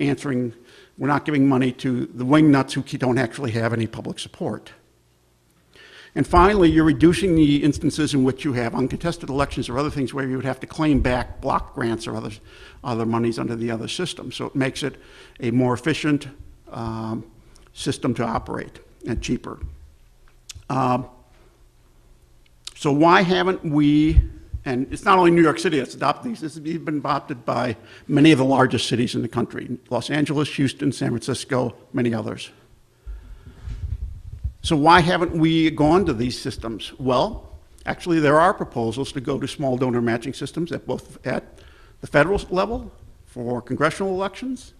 not giving money to the wingnuts who don't actually have any public support. And finally, you're reducing the instances in which you have uncontested elections or other things where you would have to claim back block grants or other monies under the other system. So it makes it a more efficient system to operate and cheaper. So why haven't we, and it's not only New York City that's adopted these, this has been adopted by many of the largest cities in the country, Los Angeles, Houston, San Francisco, many others. So why haven't we gone to these systems? Well, actually there are proposals to go to small donor matching systems at the federal level for congressional elections,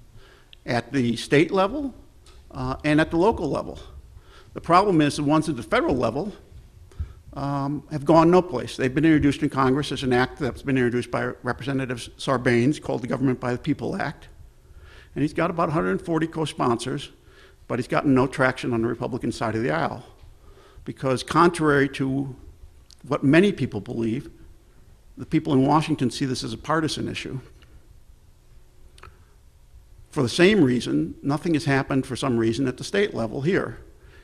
at the state level, and at the local level. The problem is the ones at the federal level have gone no place. They've been introduced in Congress as an act that's been introduced by Representative Sarbanes called the Government by the People Act. And he's got about 140 co-sponsors, but he's gotten no traction on the Republican side of the aisle. Because contrary to what many people believe, the people in Washington see this as a partisan issue. For the same reason, nothing has happened for some reason at the state level here.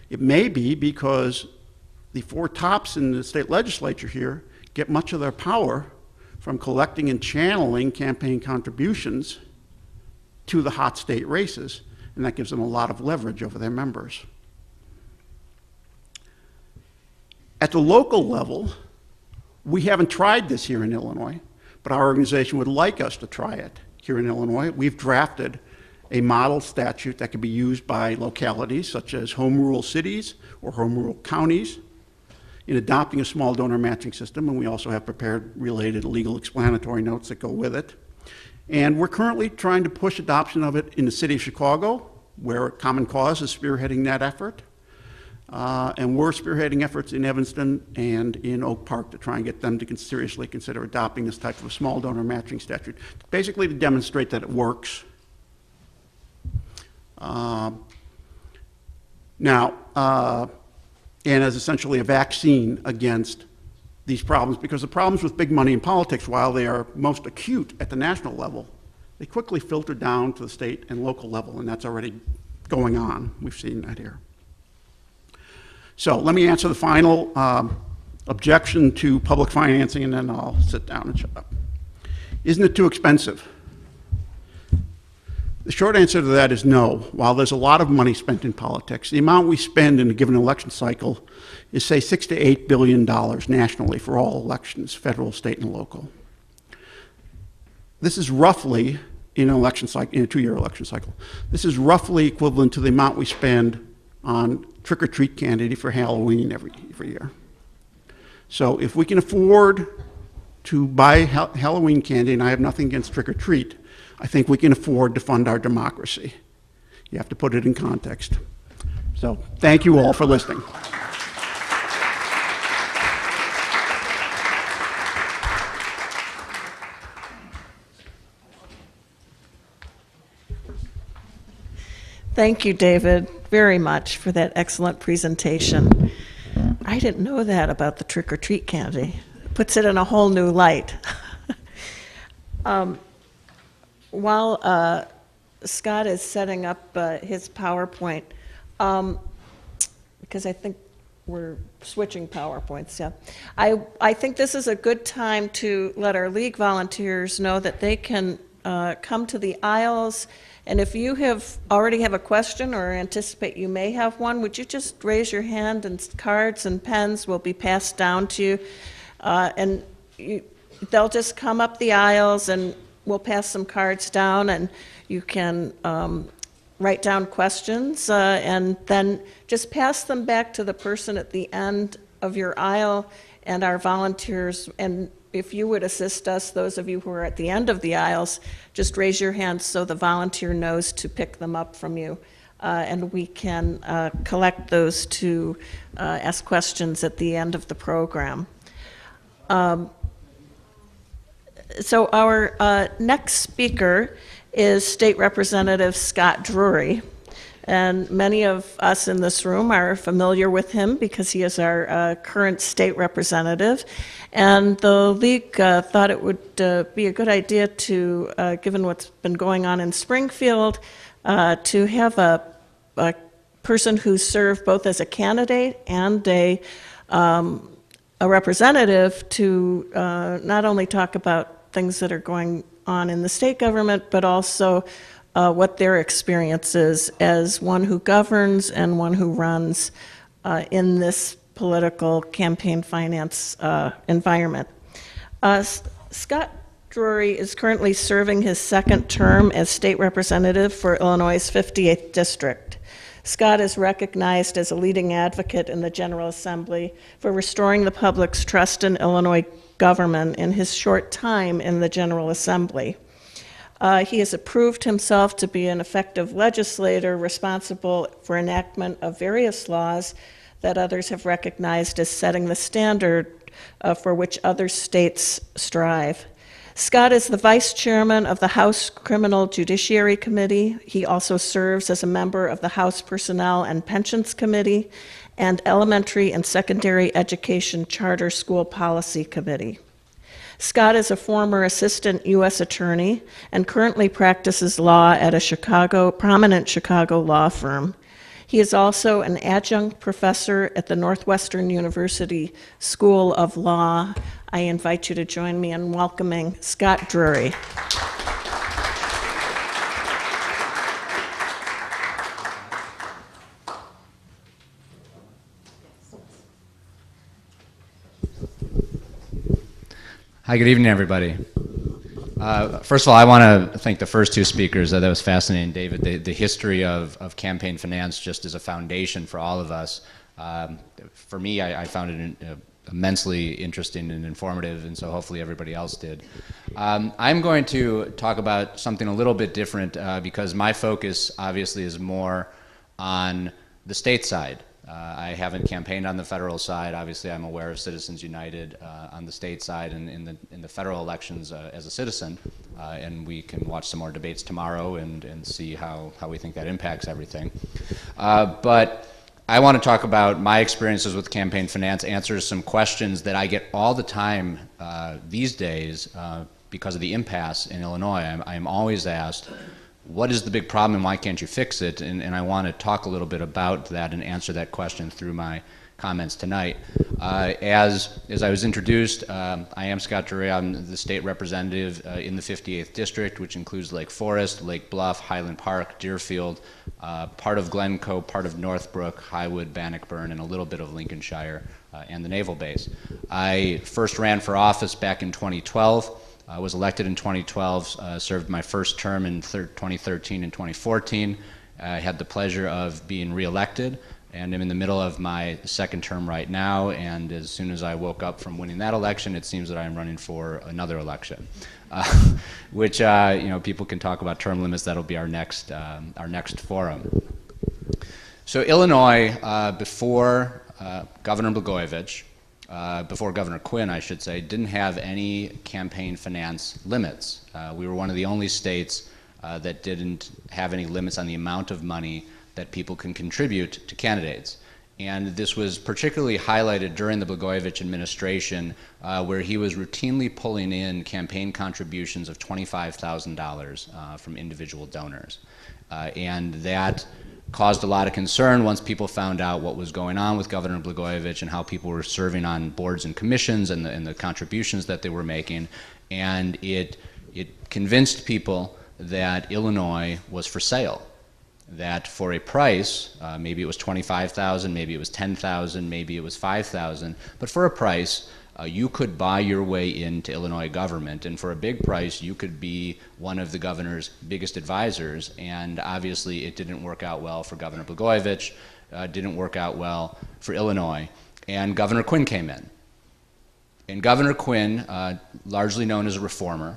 It may be because the four tops in the state legislature here get much of their power from collecting and channeling campaign contributions to the hot state races, and that gives them a lot of leverage over their members. At the local level, we haven't tried this here in Illinois, but our organization would like us to try it here in Illinois. We've drafted a model statute that could be used by localities such as home rule cities or home rule counties in adopting a small donor matching system, and we also have prepared related legal explanatory notes that go with it. And we're currently trying to push adoption of it in the city of Chicago, where Common Cause is spearheading that effort. And we're spearheading efforts in Evanston and in Oak Park to try and get them to seriously consider adopting this type of a small donor matching statute, basically to demonstrate that it works. And as essentially a vaccine against these problems, because the problems with big money in politics, while they are most acute at the national level, they quickly filter down to the state and local level, and that's already going on. We've seen that here. So let me answer the final objection to public financing, and then I'll sit down and shut up. Isn't it too expensive? The short answer to that is no. While there's a lot of money spent in politics, the amount we spend in a given election cycle is, say, $6 to $8 billion nationally for all elections, federal, state, and local. This is roughly, in an election cycle, in a 2-year election cycle, this is roughly equivalent to the amount we spend on trick-or-treat candy for Halloween every year. So if we can afford to buy Halloween candy, and I have nothing against trick or treat, I think we can afford to fund our democracy. You have to put it in context. So thank you all for listening. Thank you, David, very much for that excellent presentation. I didn't know that about the trick-or-treat candy. It puts it in a whole new light. While Scott is setting up his PowerPoint, because I think we're switching PowerPoints, yeah. I think this is a good time to let our league volunteers know that they can come to the aisles, and if you already have a question or anticipate you may have one, would you just raise your hand, and cards and pens will be passed down to you, and they'll just come up the aisles and we'll pass some cards down, and you can write down questions and then just pass them back to the person at the end of your aisle, and our volunteers, and if you would assist us, those of you who are at the end of the aisles, just raise your hand so the volunteer knows to pick them up from you. And we can collect those to ask questions at the end of the program. So our next speaker is State Representative Scott Drury. And many of us in this room are familiar with him because he is our current state representative. And the league thought it would be a good idea to, given what's been going on in Springfield, to have a person who served both as a candidate and a representative to not only talk about things that are going on in the state government, but also what their experience is as one who governs and one who runs in this political campaign finance environment. Scott Drury is currently serving his second term as state representative for Illinois' 58th district. Scott is recognized as a leading advocate in the General Assembly for restoring the public's trust in Illinois government in his short time in the General Assembly. He has proved himself to be an effective legislator responsible for enactment of various laws that others have recognized as setting the standard for which other states strive. Scott is the vice chairman of the House Criminal Judiciary Committee. He also serves as a member of the House Personnel and Pensions Committee and Elementary and Secondary Education Charter School Policy Committee. Scott is a former assistant U.S. attorney and currently practices law at a prominent Chicago law firm. He is also an adjunct professor at the Northwestern University School of Law. I invite you to join me in welcoming Scott Drury. Hi, good evening, everybody. First of all, I want to thank the first two speakers. That was fascinating, David. The history of campaign finance just as a foundation for all of us. For me, I found it immensely interesting and informative, and so hopefully everybody else did. I'm going to talk about something a little bit different because my focus obviously is more on the state side. I haven't campaigned on the federal side. Obviously, I'm aware of Citizens United on the state side and in the federal elections as a citizen, and we can watch some more debates tomorrow and see how we think that impacts everything. But I want to talk about my experiences with campaign finance, answer some questions that I get all the time these days because of the impasse in Illinois. I'm always asked, what is the big problem and why can't you fix it? And I want to talk a little bit about that and answer that question through my comments tonight. As I was introduced, I am Scott Drury. I'm the state representative in the 58th district, which includes Lake Forest, Lake Bluff, Highland Park, Deerfield, part of Glencoe, part of Northbrook, Highwood, Bannockburn, and a little bit of Lincolnshire and the Naval Base. I first ran for office back in 2012. I was elected in 2012, served my first term in 2013 and 2014. I had the pleasure of being reelected, and I'm in the middle of my second term right now, and as soon as I woke up from winning that election, it seems that I'm running for another election, which people can talk about term limits. That'll be our next forum. So Illinois, before Governor Blagojevich, before Governor Quinn, I should say, didn't have any campaign finance limits. We were one of the only states that didn't have any limits on the amount of money that people can contribute to candidates. And this was particularly highlighted during the Blagojevich administration, where he was routinely pulling in campaign contributions of $25,000 from individual donors. And that caused a lot of concern once people found out what was going on with Governor Blagojevich and how people were serving on boards and commissions and the contributions that they were making. And it convinced people that Illinois was for sale. That for a price, maybe it was $25,000, maybe it was $10,000, maybe it was $5,000, but for a price, you could buy your way into Illinois government, and for a big price, you could be one of the governor's biggest advisors. And obviously, it didn't work out well for Governor Blagojevich, didn't work out well for Illinois, and Governor Quinn came in. And Governor Quinn, largely known as a reformer,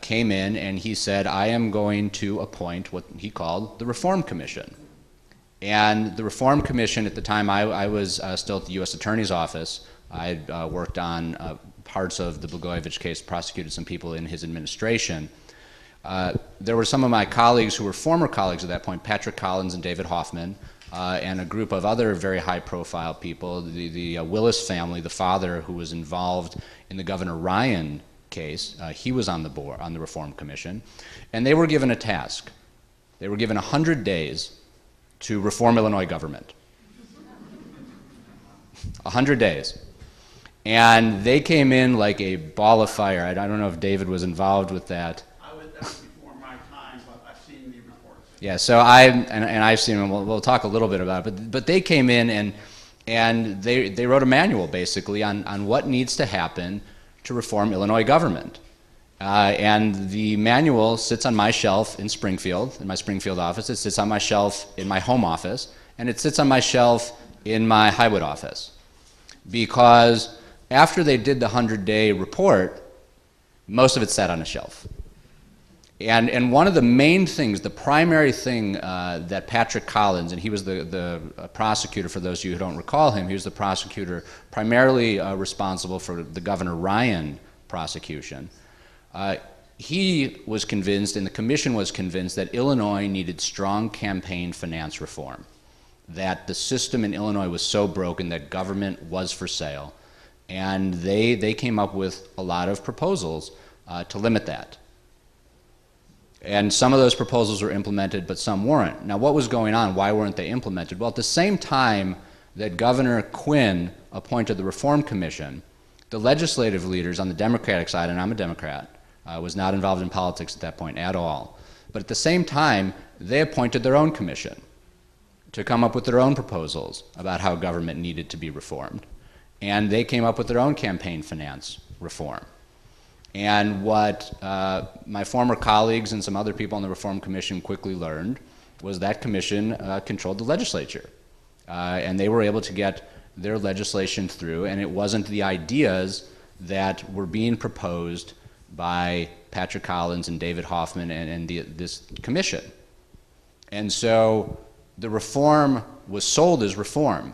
came in and he said, I am going to appoint what he called the Reform Commission. And the Reform Commission, at the time I was still at the U.S. Attorney's Office. I had worked on parts of the Blagojevich case, prosecuted some people in his administration. There were some of my colleagues who were former colleagues at that point, Patrick Collins and David Hoffman, and a group of other very high-profile people, the Willis family, the father who was involved in the Governor Ryan case. He was on the board, on the Reform Commission, and they were given a task. They were given 100 days to reform Illinois government. 100 days. And they came in like a ball of fire. I don't know if David was involved with that. That was before my time, but I've seen the reports. Yeah, so I've seen them. We'll talk a little bit about it. But they came in and they wrote a manual basically on what needs to happen to reform Illinois government. And the manual sits on my shelf in Springfield, in my Springfield office. It sits on my shelf in my home office, and it sits on my shelf in my Highwood office. Because after they did the 100-day report, most of it sat on a shelf. And one of the main things, the primary thing that Patrick Collins, and he was the prosecutor, for those of you who don't recall him, he was the prosecutor primarily responsible for the Governor Ryan prosecution. He was convinced, and the commission was convinced, that Illinois needed strong campaign finance reform, that the system in Illinois was so broken that government was for sale, and they came up with a lot of proposals to limit that. And some of those proposals were implemented, but some weren't. Now, what was going on? Why weren't they implemented? Well, at the same time that Governor Quinn appointed the Reform Commission, the legislative leaders on the Democratic side, and I'm a Democrat, was not involved in politics at that point at all, but at the same time, they appointed their own commission to come up with their own proposals about how government needed to be reformed. And they came up with their own campaign finance reform. And what my former colleagues and some other people on the Reform Commission quickly learned was that commission controlled the legislature. And they were able to get their legislation through, and it wasn't the ideas that were being proposed by Patrick Collins and David Hoffman and this commission. And so the reform was sold as reform.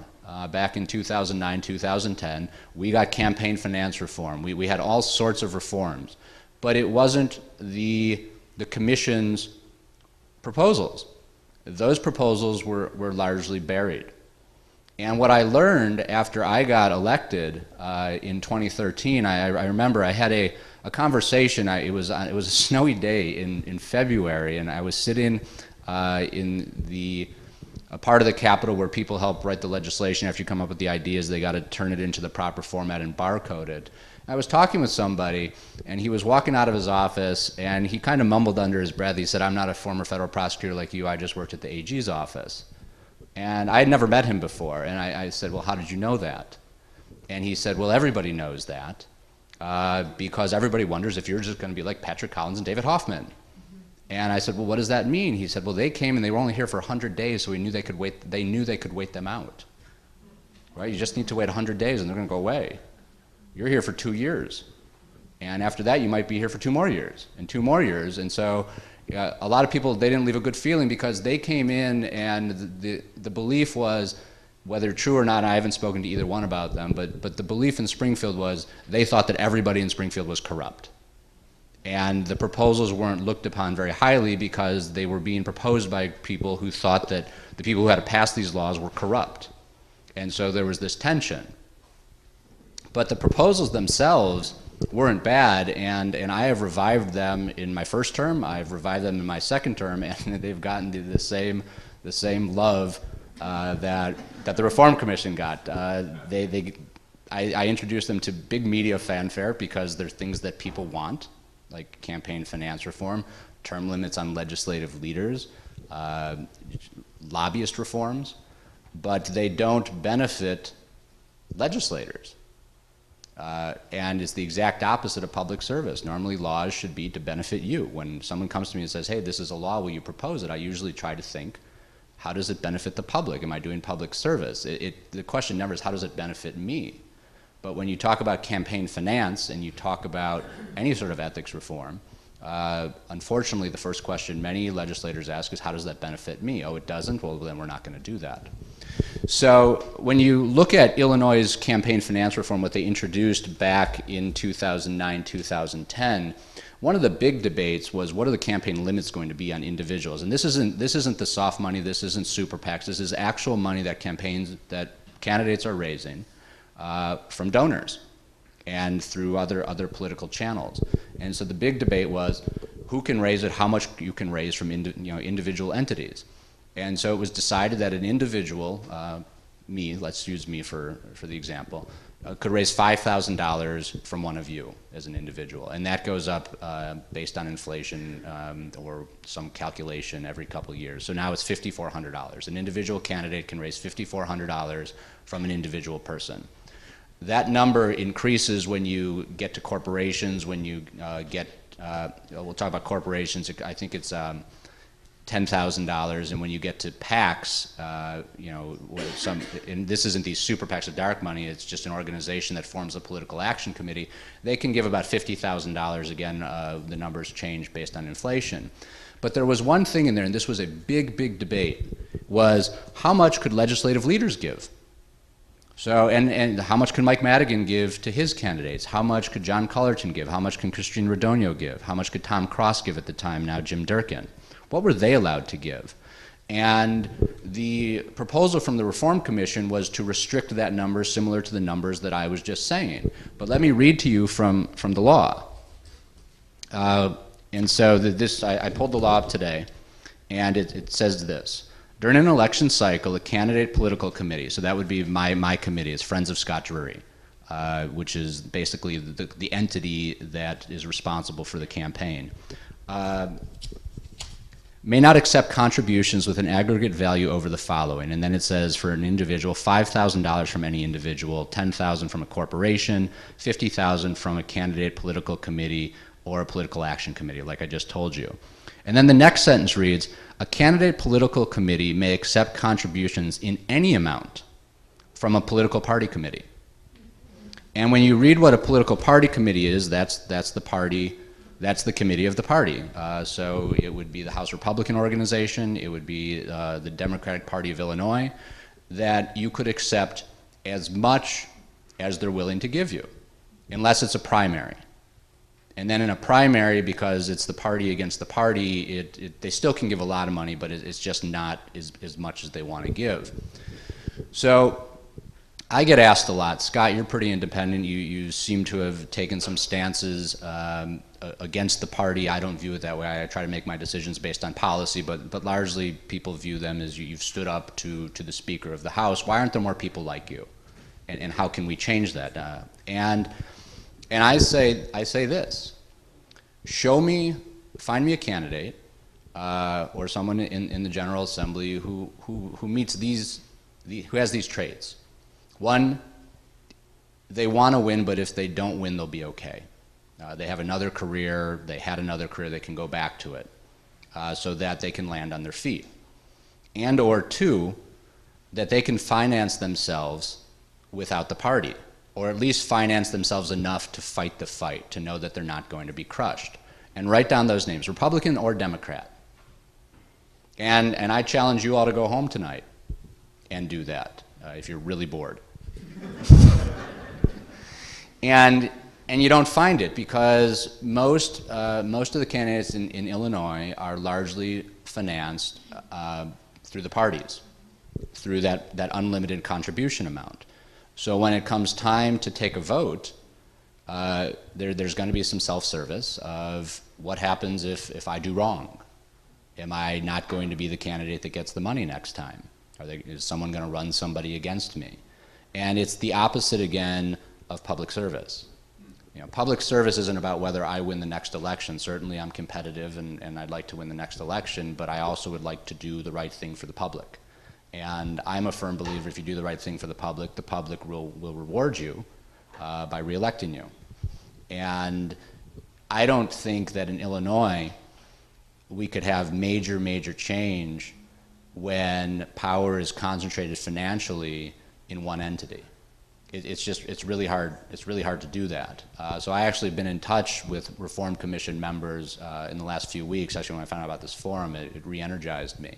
Back in 2009, 2010, we got campaign finance reform. We had all sorts of reforms, but it wasn't the commission's proposals. Those proposals were largely buried. And what I learned after I got elected in 2013, I remember I had a conversation. It was a snowy day in February, and I was sitting in a part of the Capitol where people help write the legislation. After you come up with the ideas, they got to turn it into the proper format and barcode it. I was talking with somebody, and he was walking out of his office, and he kind of mumbled under his breath. He said, "I'm not a former federal prosecutor like you. I just worked at the AG's office." And I had never met him before, and I said, "Well, how did you know that?" And he said, "Well, everybody knows that because everybody wonders if you're just going to be like Patrick Collins and David Hoffman." And I said, well, what does that mean? He said, well, they came and they were only here for 100 days, so they knew they could wait them out. Right? You just need to wait 100 days and they're going to go away. You're here for 2 years. And after that, you might be here for 2 more years and 2 more years. And so a lot of people, they didn't leave a good feeling because they came in and the belief was, whether true or not, I haven't spoken to either one about them, but the belief in Springfield was they thought that everybody in Springfield was corrupt. And the proposals weren't looked upon very highly because they were being proposed by people who thought that the people who had to pass these laws were corrupt. And so there was this tension. But the proposals themselves weren't bad, and I have revived them in my first term, I've revived them in my second term, and they've gotten the same love that the Reform Commission got. I introduced them to big media fanfare because they're things that people want, like campaign finance reform, term limits on legislative leaders, lobbyist reforms, but they don't benefit legislators. And it's the exact opposite of public service. Normally laws should be to benefit you. When someone comes to me and says, hey, this is a law, will you propose it? I usually try to think, how does it benefit the public? Am I doing public service? The question never is, how does it benefit me? But when you talk about campaign finance and you talk about any sort of ethics reform, unfortunately, the first question many legislators ask is, how does that benefit me? Oh, it doesn't? Well, then we're not going to do that. So when you look at Illinois' campaign finance reform, what they introduced back in 2009, 2010, one of the big debates was, what are the campaign limits going to be on individuals? And this isn't the soft money, this isn't super PACs, this is actual money that candidates are raising from donors and through other political channels. And so the big debate was, who can raise it, how much you can raise from individual entities. And so it was decided that an individual, me, let's use me for the example, could raise $5,000 from one of you as an individual. And that goes up based on inflation or some calculation every couple of years. So now it's $5,400. An individual candidate can raise $5,400 from an individual person. That number increases when you get to corporations, when you we'll talk about corporations, I think it's $10,000, and when you get to PACs, and this isn't these super PACs of dark money, it's just an organization that forms a political action committee, they can give about $50,000. Again, the numbers change based on inflation. But there was one thing in there, and this was a big, big debate, was how much could legislative leaders give? So, and how much can Mike Madigan give to his candidates? How much could John Cullerton give? How much can Christine Radonio give? How much could Tom Cross give at the time, now Jim Durkin? What were they allowed to give? And the proposal from the Reform Commission was to restrict that number similar to the numbers that I was just saying. But let me read to you from the law. And so I pulled the law up today, and it says this. During an election cycle, a candidate political committee, so that would be my committee, it's Friends of Scott Drury, which is basically the entity that is responsible for the campaign, may not accept contributions with an aggregate value over the following. And then it says for an individual, $5,000 from any individual, $10,000 from a corporation, $50,000 from a candidate political committee or a political action committee, like I just told you. And then the next sentence reads, a candidate political committee may accept contributions in any amount from a political party committee. And when you read what a political party committee is, that's the party, that's the committee of the party. So it would be the House Republican organization, it would be the Democratic Party of Illinois, that you could accept as much as they're willing to give you, unless it's a primary. And then in a primary, because it's the party against the party, they still can give a lot of money, but it's just not as much as they want to give. So I get asked a lot, Scott, you're pretty independent. You seem to have taken some stances against the party. I don't view it that way. I try to make my decisions based on policy, but largely people view them as you've stood up to the Speaker of the House. Why aren't there more people like you? And how can we change that? And I say this, find me a candidate or someone in the General Assembly who meets who has these traits. One, they want to win, but if they don't win, they'll be okay. They have another career, they had another career, they can go back to it. so that they can land on their feet. And or two, that they can finance themselves without the party, or at least finance themselves enough to fight the fight, to know that they're not going to be crushed. And write down those names, Republican or Democrat. And I challenge you all to go home tonight and do that if you're really bored. And you don't find it because most of the candidates in Illinois are largely financed through the parties, through that unlimited contribution amount. So when it comes time to take a vote, there's going to be some self-service of what happens if I do wrong. Am I not going to be the candidate that gets the money next time? Is someone going to run somebody against me? And it's the opposite again of public service. You know, public service isn't about whether I win the next election. Certainly I'm competitive and I'd like to win the next election, but I also would like to do the right thing for the public. And I'm a firm believer if you do the right thing for the public will reward you by reelecting you. And I don't think that in Illinois we could have major change when power is concentrated financially in one entity. It's really hard to do that. So I actually have been in touch with Reform Commission members in the last few weeks. Actually, when I found out about this forum, it re-energized me.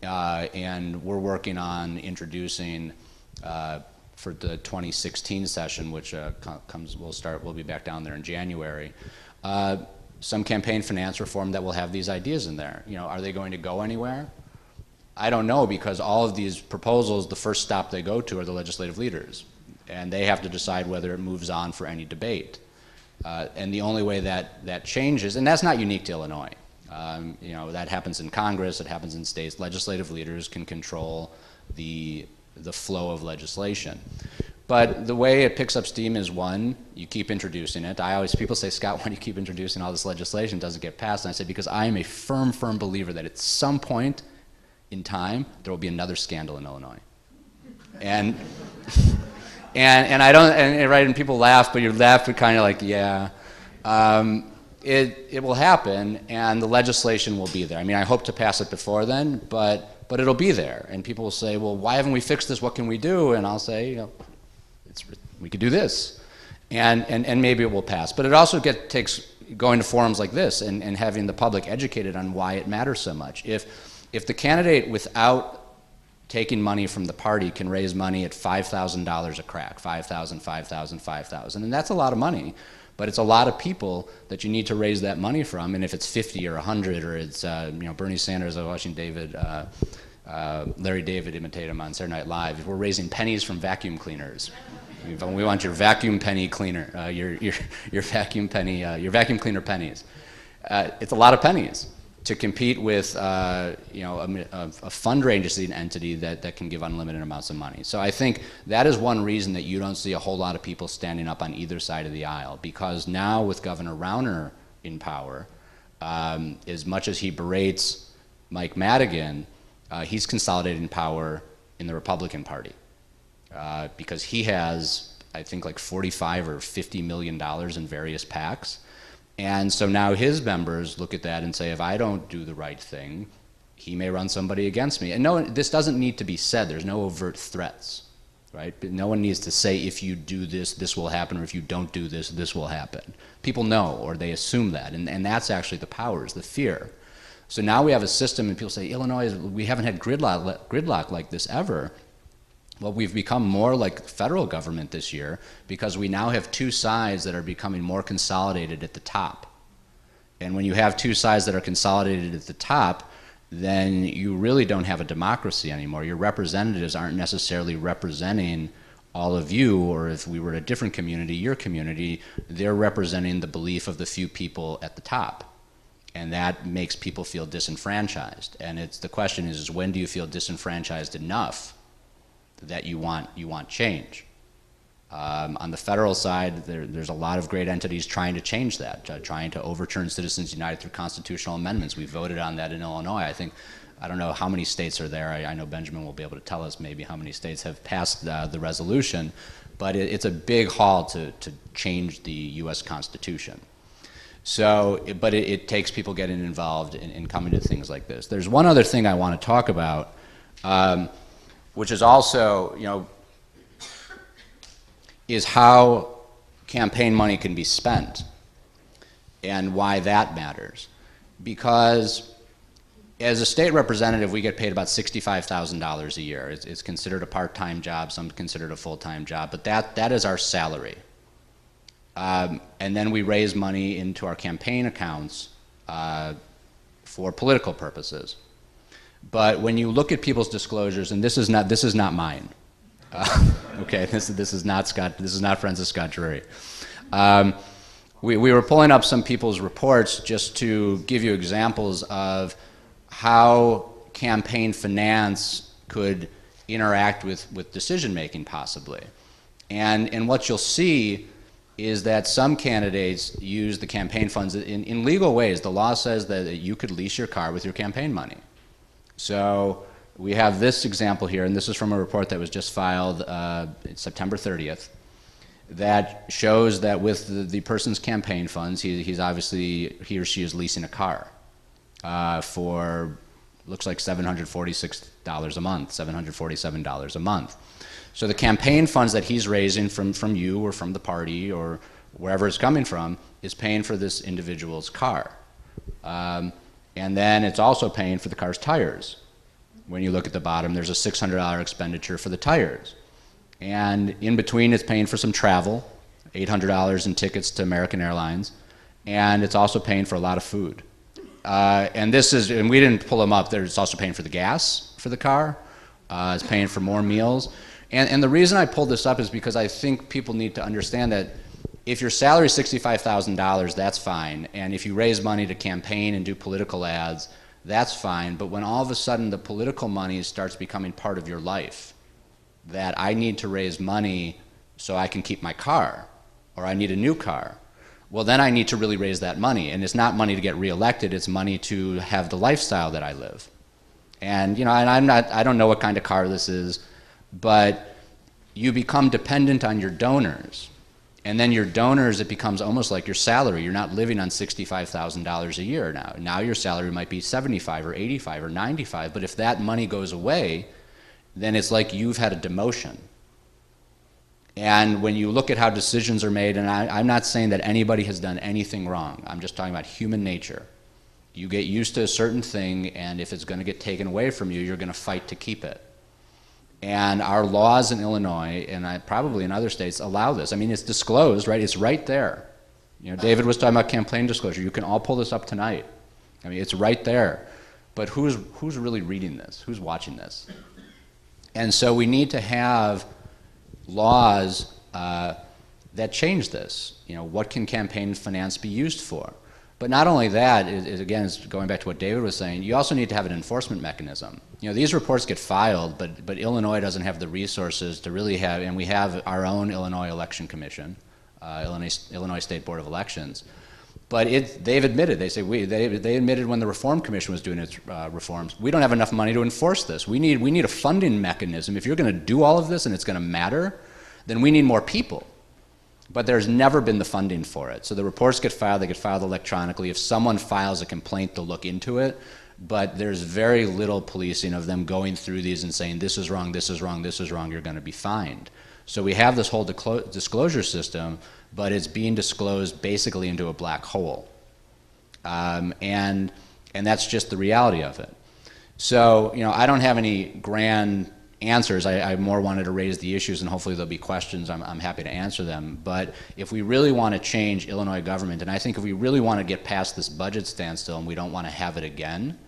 And we're working on introducing for the 2016 session, which we'll be back down there in January, some campaign finance reform that will have these ideas in there. You know, are they going to go anywhere? I don't know, because all of these proposals, the first stop they go to are the legislative leaders, and they have to decide whether it moves on for any debate. And the only way that changes, and that's not unique to Illinois. You know, that happens in Congress, it happens in states. Legislative leaders can control the flow of legislation. But the way it picks up steam is, one, you keep introducing it. People say, Scott, why do you keep introducing all this legislation? It doesn't get passed. And I say, because I am a firm believer that at some point in time, there will be another scandal in Illinois. And I don't, and people laugh, but you laugh, but kind of like, yeah. It will happen, and the legislation will be there. I mean, I hope to pass it before then, but it'll be there. And people will say, well, why haven't we fixed this? What can we do? And I'll say, you know, we could do this, and maybe it will pass. But it also takes going to forums like this and having the public educated on why it matters so much. If the candidate, without taking money from the party, can raise money at $5,000 a crack, $5,000, and that's a lot of money. But it's a lot of people that you need to raise that money from, and if it's 50 or 100, or it's Bernie Sanders, I was watching Larry David imitate him on Saturday Night Live. If we're raising pennies from vacuum cleaners, we want your vacuum penny cleaner, your vacuum cleaner pennies. It's a lot of pennies to compete with a fundraising entity that can give unlimited amounts of money. So I think that is one reason that you don't see a whole lot of people standing up on either side of the aisle, because now with Governor Rauner in power, as much as he berates Mike Madigan, he's consolidating power in the Republican Party because he has, I think, like $45 or $50 million in various PACs. And so now his members look at that and say, if I don't do the right thing, he may run somebody against me. And no, this doesn't need to be said. There's no overt threats, right? But no one needs to say, if you do this, this will happen, or if you don't do this, this will happen. People know, or they assume that, and that's actually the power, is the fear. So now we have a system, and people say, Illinois, we haven't had gridlock like this ever. Well, we've become more like federal government this year because we now have two sides that are becoming more consolidated at the top. And when you have two sides that are consolidated at the top, then you really don't have a democracy anymore. Your representatives aren't necessarily representing all of you, or if we were in a different community, your community, they're representing the belief of the few people at the top. And that makes people feel disenfranchised. And the question is when do you feel disenfranchised enough that you want change? On the federal side, there's a lot of great entities trying to change that, trying to overturn Citizens United through constitutional amendments. We voted on that in Illinois. I don't know how many states are there. I know Benjamin will be able to tell us maybe how many states have passed the resolution, but it's a big haul to change the U.S. Constitution. So, but it takes people getting involved in coming to things like this. There's one other thing I want to talk about, which is also, is how campaign money can be spent and why that matters. Because as a state representative, we get paid about $65,000 a year. It's considered a part-time job, some consider it a full-time job, but that is our salary. And then we raise money into our campaign accounts for political purposes. But when you look at people's disclosures, and this is not mine. Okay, this is not Scott. This is not Friends of Scott Drury. We were pulling up some people's reports just to give you examples of how campaign finance could interact with decision making, possibly. And what you'll see is that some candidates use the campaign funds in legal ways. The law says that you could lease your car with your campaign money. So we have this example here, and this is from a report that was just filed September 30th, that shows that with the person's campaign funds, he or she is leasing a car for, looks like $746 a month, $747 a month. So the campaign funds that he's raising from you or from the party or wherever it's coming from is paying for this individual's car. And then it's also paying for the car's tires. When you look at the bottom, there's a $600 expenditure for the tires. And in between, it's paying for some travel, $800 in tickets to American Airlines, and it's also paying for a lot of food. And we didn't pull them up, it's also paying for the gas for the car, it's paying for more meals. And the reason I pulled this up is because I think people need to understand that if your salary is $65,000, that's fine. And if you raise money to campaign and do political ads, that's fine. But when all of a sudden the political money starts becoming part of your life, that I need to raise money so I can keep my car, or I need a new car, well, then I need to really raise that money. And it's not money to get reelected, it's money to have the lifestyle that I live. And, and I don't know what kind of car this is, but you become dependent on your donors. And then your donors, it becomes almost like your salary. You're not living on $65,000 a year now. Now your salary might be $75 or $85 or $95, but if that money goes away, then it's like you've had a demotion. And when you look at how decisions are made, and I'm not saying that anybody has done anything wrong, I'm just talking about human nature. You get used to a certain thing, and if it's going to get taken away from you, you're going to fight to keep it. And our laws in Illinois, and probably in other states, allow this. I mean, it's disclosed, right? It's right there. David was talking about campaign disclosure. You can all pull this up tonight. I mean, it's right there. But who's really reading this? Who's watching this? And so we need to have laws that change this. What can campaign finance be used for? But not only that, again, going back to what David was saying, you also need to have an enforcement mechanism. These reports get filed, but Illinois doesn't have the resources to really have, and we have our own Illinois Election Commission, Illinois State Board of Elections. But they've admitted, they admitted when the Reform Commission was doing its reforms, we don't have enough money to enforce this. We need a funding mechanism. If you're going to do all of this and it's going to matter, then we need more people. But there's never been the funding for it. So the reports get filed, they get filed electronically. If someone files a complaint, they'll look into it. But there's very little policing of them going through these and saying, this is wrong, this is wrong, this is wrong, you're going to be fined. So we have this whole disclosure system, but it's being disclosed basically into a black hole. And that's just the reality of it. So, I don't have any grand answers. I more wanted to raise the issues, and hopefully there'll be questions. I'm happy to answer them. But if we really want to change Illinois government, and I think if we really want to get past this budget standstill and we don't want to have it again,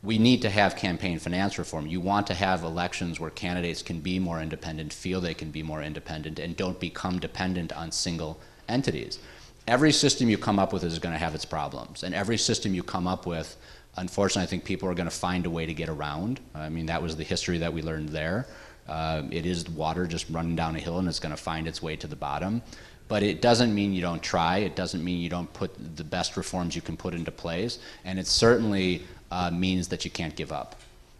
we need to have campaign finance reform. You want to have elections where candidates can be more independent, feel they can be more independent, and don't become dependent on single entities. Every system you come up with is going to have its problems, and every system you come up with, unfortunately, I think people are going to find a way to get around. I mean, that was the history that we learned there. It is water just running down a hill, and it's going to find its way to the bottom. But it doesn't mean you don't try. It doesn't mean you don't put the best reforms you can put into place. And it certainly means that you can't give up.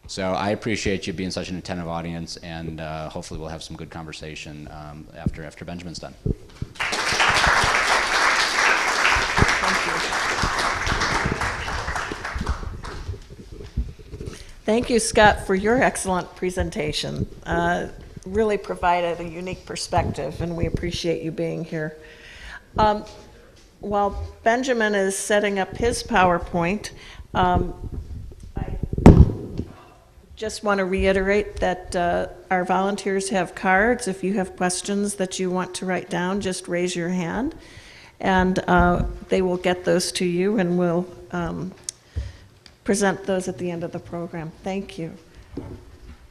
So I appreciate you being such an attentive audience, and hopefully we'll have some good conversation after Benjamin's done. Thank Thank you, Scott, for your excellent presentation. Really provided a unique perspective, and we appreciate you being here. While Benjamin is setting up his PowerPoint, I just want to reiterate that our volunteers have cards. If you have questions that you want to write down, just raise your hand, and they will get those to you, and we'll present those at the end of the program. Thank you.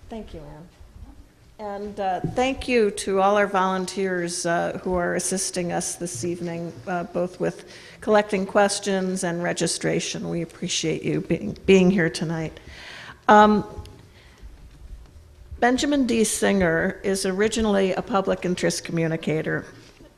Thank you, Anne. And thank you to all our volunteers who are assisting us this evening, both with collecting questions and registration. We appreciate you being here tonight. Benjamin D. Singer is originally a public interest communicator.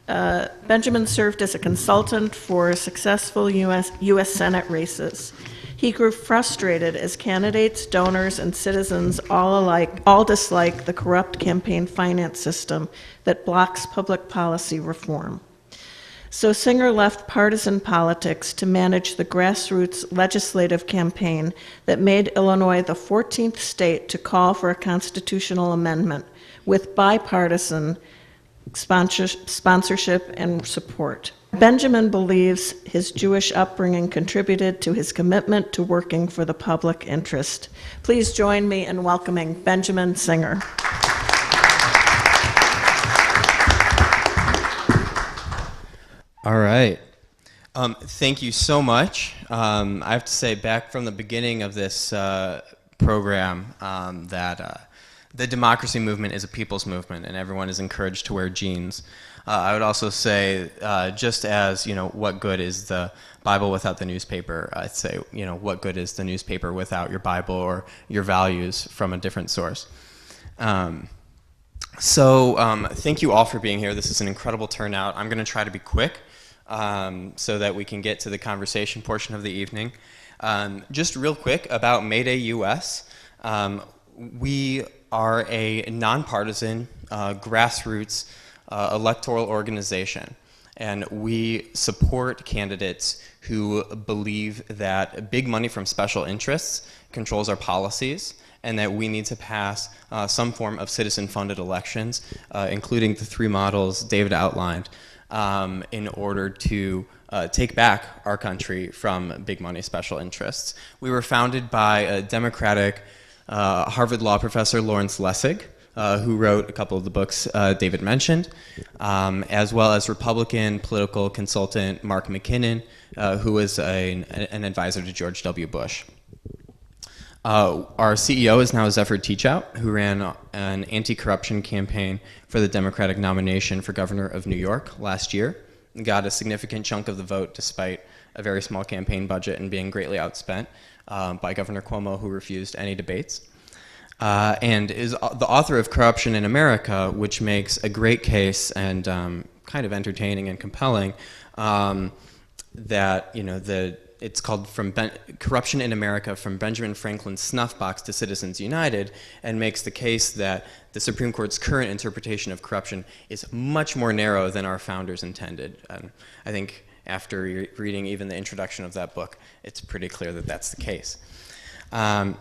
Benjamin served as a consultant for successful U.S. Senate races. He grew frustrated as candidates, donors, and citizens all dislike the corrupt campaign finance system that blocks public policy reform. So Singer left partisan politics to manage the grassroots legislative campaign that made Illinois the 14th state to call for a constitutional amendment with bipartisan sponsorship and support. Benjamin believes his Jewish upbringing contributed to his commitment to working for the public interest. Please join me in welcoming Benjamin Singer. All right. Thank you so much. I have to say, back from the beginning of this program, that the democracy movement is a people's movement, and everyone is encouraged to wear jeans. I would also say, just as, what good is the Bible without the newspaper? I'd say, what good is the newspaper without your Bible or your values from a different source? So thank you all for being here. This is an incredible turnout. I'm going to try to be quick so that we can get to the conversation portion of the evening. Just real quick about Mayday US. We are a nonpartisan, grassroots electoral organization, and we support candidates who believe that big money from special interests controls our policies, and that we need to pass some form of citizen-funded elections, including the three models David outlined, in order to take back our country from big money special interests. We were founded by a Democratic Harvard Law professor, Lawrence Lessig, who wrote a couple of the books David mentioned, as well as Republican political consultant Mark McKinnon, who was an advisor to George W. Bush. Our CEO is now Zephyr Teachout, who ran an anti-corruption campaign for the Democratic nomination for governor of New York last year, and got a significant chunk of the vote despite a very small campaign budget and being greatly outspent by Governor Cuomo, who refused any debates. And is the author of Corruption in America, which makes a great case and kind of entertaining and compelling that, it's called Corruption in America, from Benjamin Franklin's snuff box to Citizens United, and makes the case that the Supreme Court's current interpretation of corruption is much more narrow than our founders intended. And I think after reading even the introduction of that book, it's pretty clear that that's the case. Yeah,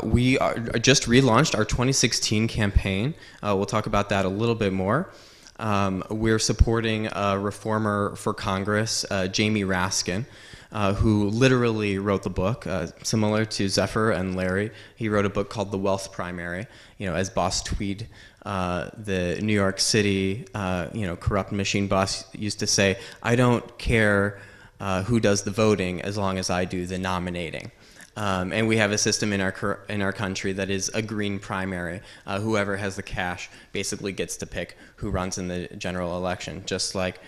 we just relaunched our 2016 campaign. We'll talk about that a little bit more. We're supporting a reformer for Congress, Jamie Raskin, who literally wrote the book, similar to Zephyr and Larry. He wrote a book called The Wealth Primary. As Boss Tweed, the New York City, corrupt machine boss, used to say, "I don't care who does the voting as long as I do the nominating." And we have a system in our country that is a green primary. Whoever has the cash basically gets to pick who runs in the general election. Just like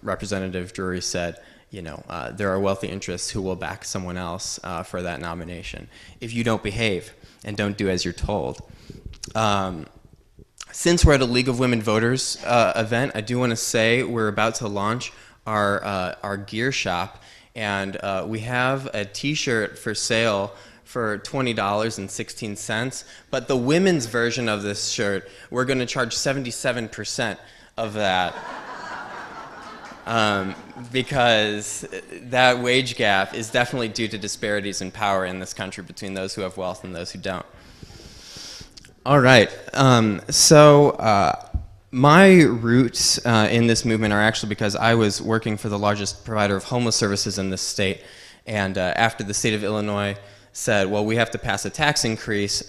Representative Drury said, there are wealthy interests who will back someone else for that nomination if you don't behave and don't do as you're told. Since we're at a League of Women Voters event, I do want to say we're about to launch our gear shop. And we have a t-shirt for sale for $20.16, but the women's version of this shirt, we're going to charge 77% of that because that wage gap is definitely due to disparities in power in this country between those who have wealth and those who don't. All right, my roots in this movement are actually because I was working for the largest provider of homeless services in this state, and after the state of Illinois said, well, we have to pass a tax increase,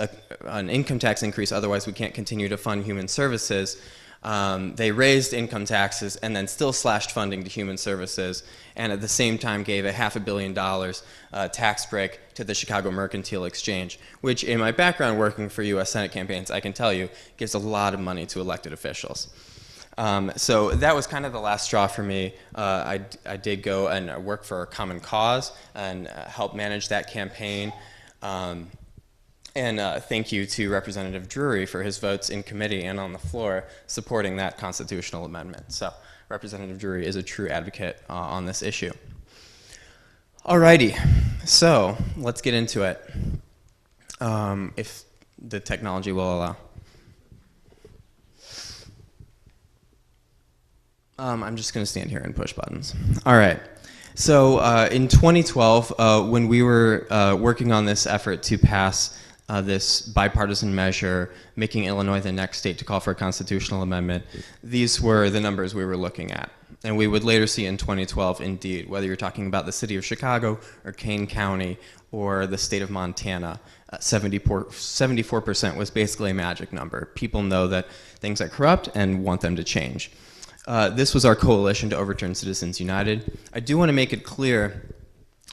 an income tax increase, otherwise we can't continue to fund human services. They raised income taxes and then still slashed funding to human services, and at the same time gave a $500 million tax break to the Chicago Mercantile Exchange, which in my background working for U.S. Senate campaigns, I can tell you, gives a lot of money to elected officials. So that was kind of the last straw for me. I did go and work for a common cause and help manage that campaign. And thank you to Representative Drury for his votes in committee and on the floor supporting that constitutional amendment. So Representative Drury is a true advocate on this issue. Alrighty, so let's get into it, if the technology will allow. I'm just going to stand here and push buttons. All right. So in 2012, when we were working on this effort to pass this bipartisan measure, making Illinois the next state to call for a constitutional amendment, these were the numbers we were looking at. And we would later see in 2012, indeed, whether you're talking about the city of Chicago or Kane County or the state of Montana, 74% was basically a magic number. People know that things are corrupt and want them to change. This was our coalition to overturn Citizens United. I do want to make it clear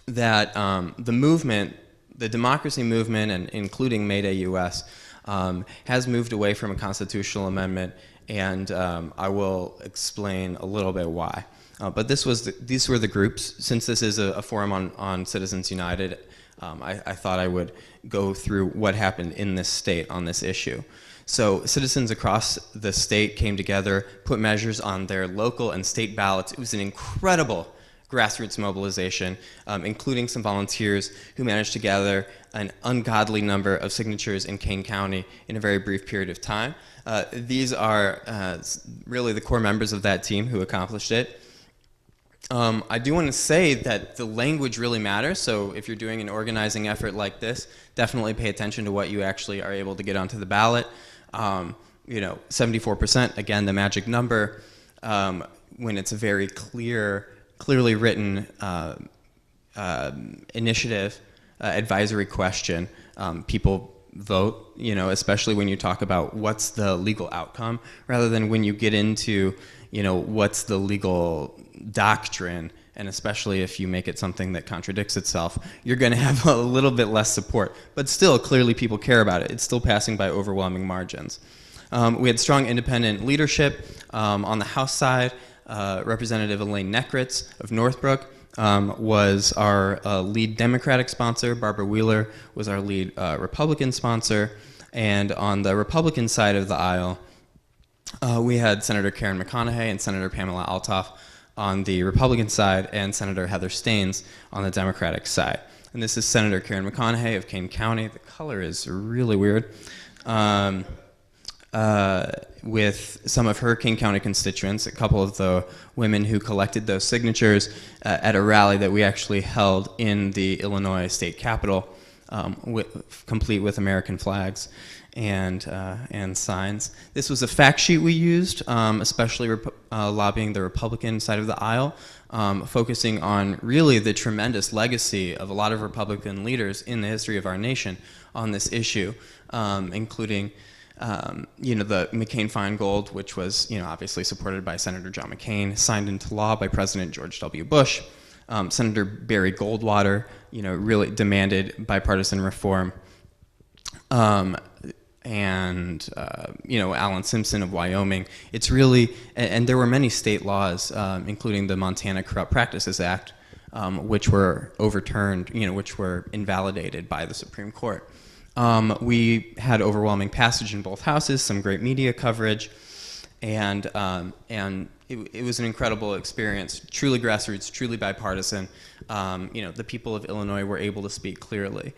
that the movement, the democracy movement, and including May Day US, has moved away from a constitutional amendment, and I will explain a little bit why. But these were the groups. Since this is a forum on Citizens United, I thought I would go through what happened in this state on this issue. So citizens across the state came together, put measures on their local and state ballots. It was an incredible grassroots mobilization, including some volunteers who managed to gather an ungodly number of signatures in Kane County in a very brief period of time. These are really the core members of that team who accomplished it. I do want to say that the language really matters, so if you're doing an organizing effort like this, definitely pay attention to what you actually are able to get onto the ballot. 74%, again, the magic number, when it's a very clearly written initiative, advisory question, people vote, especially when you talk about what's the legal outcome, rather than when you get into, what's the legal doctrine, and especially if you make it something that contradicts itself, you're going to have a little bit less support. But still, clearly people care about it. It's still passing by overwhelming margins. We had strong independent leadership on the House side. Representative Elaine Nekritz of Northbrook was our lead Democratic sponsor. Barbara Wheeler was our lead Republican sponsor. And on the Republican side of the aisle, we had Senator Karen McConaughey and Senator Pamela Altoff on the Republican side, and Senator Heather Staines on the Democratic side. And this is Senator Karen McConaughey of Kane County. The color is really weird. With some of her King County constituents, a couple of the women who collected those signatures at a rally that we actually held in the Illinois State Capitol, complete with American flags and signs. This was a fact sheet we used, especially lobbying the Republican side of the aisle, focusing on really the tremendous legacy of a lot of Republican leaders in the history of our nation on this issue, including the McCain-Feingold, which was, obviously supported by Senator John McCain, signed into law by President George W. Bush. Senator Barry Goldwater, really demanded bipartisan reform. Alan Simpson of Wyoming. It's really, and there were many state laws, including the Montana Corrupt Practices Act, which were overturned, which were invalidated by the Supreme Court. We had overwhelming passage in both houses, some great media coverage, and it was an incredible experience, truly grassroots, truly bipartisan. The people of Illinois were able to speak clearly.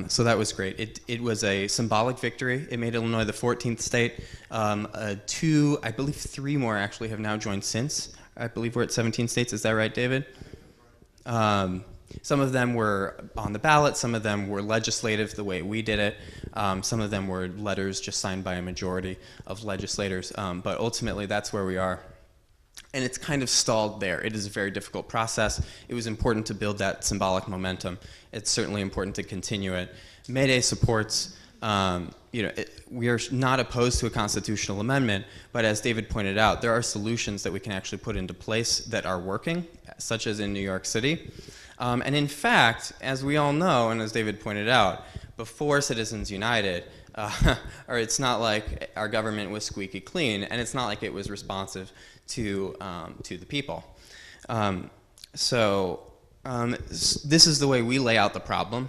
So that was great. It was a symbolic victory. It made Illinois the 14th state. I believe 3 more actually have now joined since I believe we're at 17 states. Is that right, David? Some of them were on the ballot. Some of them were legislative, the way we did it. Some of them were letters just signed by a majority of legislators. But ultimately, that's where we are. And it's kind of stalled there. It is a very difficult process. It was important to build that symbolic momentum. It's certainly important to continue it. May Day supports, we are not opposed to a constitutional amendment, but as David pointed out, there are solutions that we can actually put into place that are working, such as in New York City. And in fact, as we all know, and as David pointed out, before Citizens United, or it's not like our government was squeaky clean, and it's not like it was responsive to the people. This is the way we lay out the problem.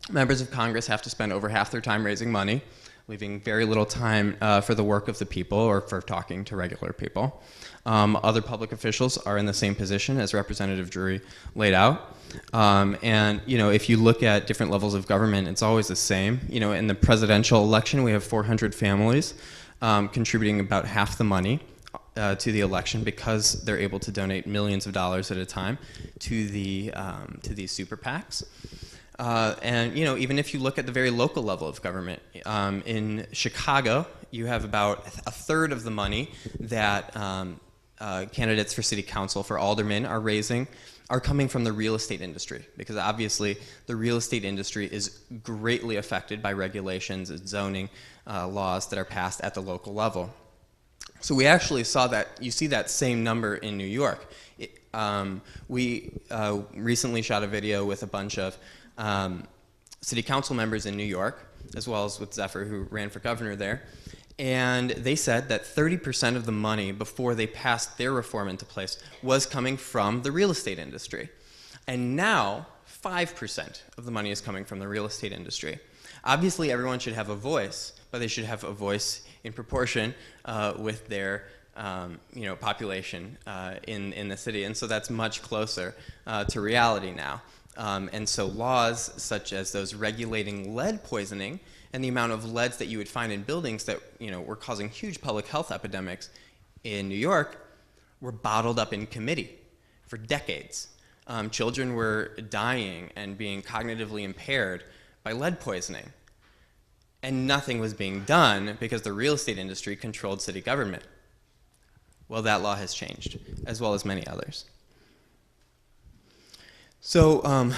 Members of Congress have to spend over half their time raising money, leaving very little time for the work of the people or for talking to regular people. Other public officials are in the same position as Representative Drury laid out. If you look at different levels of government, it's always the same. In the presidential election, we have 400 families contributing about half the money to the election because they're able to donate millions of dollars at a time to these super PACs. Even if you look at the very local level of government, in Chicago, you have about a third of the money that candidates for city council, for aldermen, are coming from the real estate industry, because obviously the real estate industry is greatly affected by regulations and zoning laws that are passed at the local level. So we actually saw that, you see that same number in New York. We recently shot a video with a bunch of city council members in New York, as well as with Zephyr, who ran for governor there. And they said that 30% of the money before they passed their reform into place was coming from the real estate industry. And now 5% of the money is coming from the real estate industry. Obviously, everyone should have a voice, but they should have a voice in proportion with their population in the city. And so that's much closer to reality now. And so laws such as those regulating lead poisoning and the amount of leads that you would find in buildings that were causing huge public health epidemics in New York were bottled up in committee for decades. Children were dying and being cognitively impaired by lead poisoning. And nothing was being done because the real estate industry controlled city government. Well, that law has changed, as well as many others. So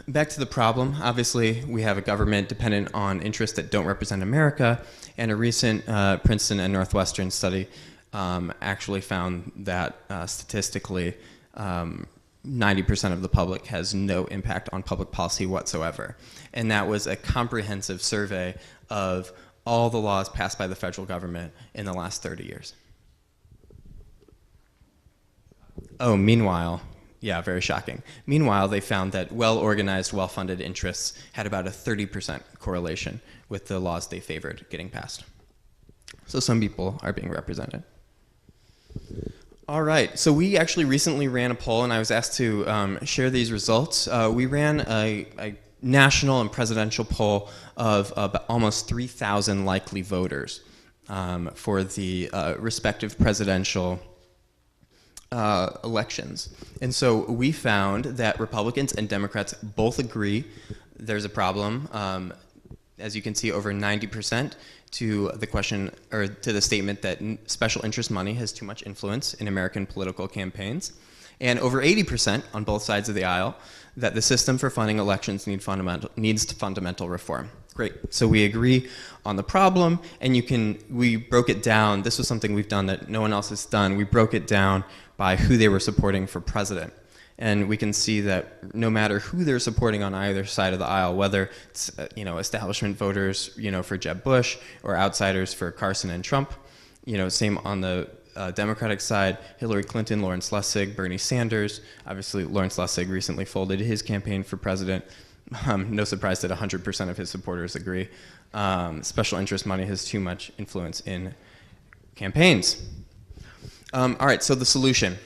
back to the problem. Obviously, we have a government dependent on interests that don't represent America, and a recent Princeton and Northwestern study actually found that statistically 90% of the public has no impact on public policy whatsoever. And that was a comprehensive survey of all the laws passed by the federal government in the last 30 years. Oh, meanwhile, yeah, very shocking. Meanwhile, they found that well-organized, well-funded interests had about a 30% correlation with the laws they favored getting passed. So some people are being represented. All right, so we actually recently ran a poll, and I was asked to share these results. We ran a national and presidential poll of almost 3,000 likely voters for the respective presidential elections. And so we found that Republicans and Democrats both agree there's a problem. As you can see, over 90% to the question, or to the statement that special interest money has too much influence in American political campaigns. And over 80% on both sides of the aisle that the system for funding elections needs fundamental reform. Great. So we agree on the problem, and we broke it down. This was something we've done that no one else has done. We broke it down by who they were supporting for president. And we can see that no matter who they're supporting on either side of the aisle, whether it's establishment voters for Jeb Bush or outsiders for Carson and Trump, same on the Democratic side, Hillary Clinton, Lawrence Lessig, Bernie Sanders. Obviously, Lawrence Lessig recently folded his campaign for president. No surprise that 100% of his supporters agree. Special interest money has too much influence in campaigns. All right, so the solution.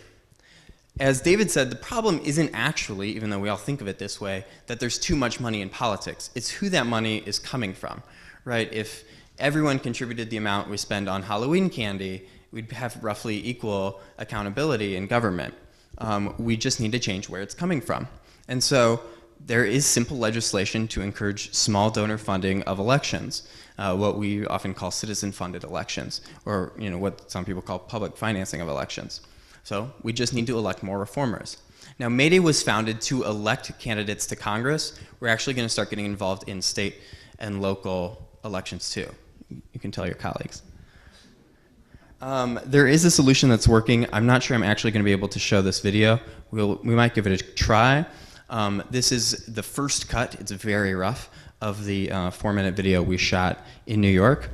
As David said, the problem isn't actually, even though we all think of it this way, that there's too much money in politics. It's who that money is coming from, right? If everyone contributed the amount we spend on Halloween candy, we'd have roughly equal accountability in government. We just need to change where it's coming from. And so there is simple legislation to encourage small donor funding of elections, what we often call citizen-funded elections, or what some people call public financing of elections. So we just need to elect more reformers. Now, May Day was founded to elect candidates to Congress. We're actually going to start getting involved in state and local elections too. You can tell your colleagues. There is a solution that's working. I'm not sure I'm actually going to be able to show this video. We might give it a try. This is the first cut, it's very rough, of the 4-minute video we shot in New York.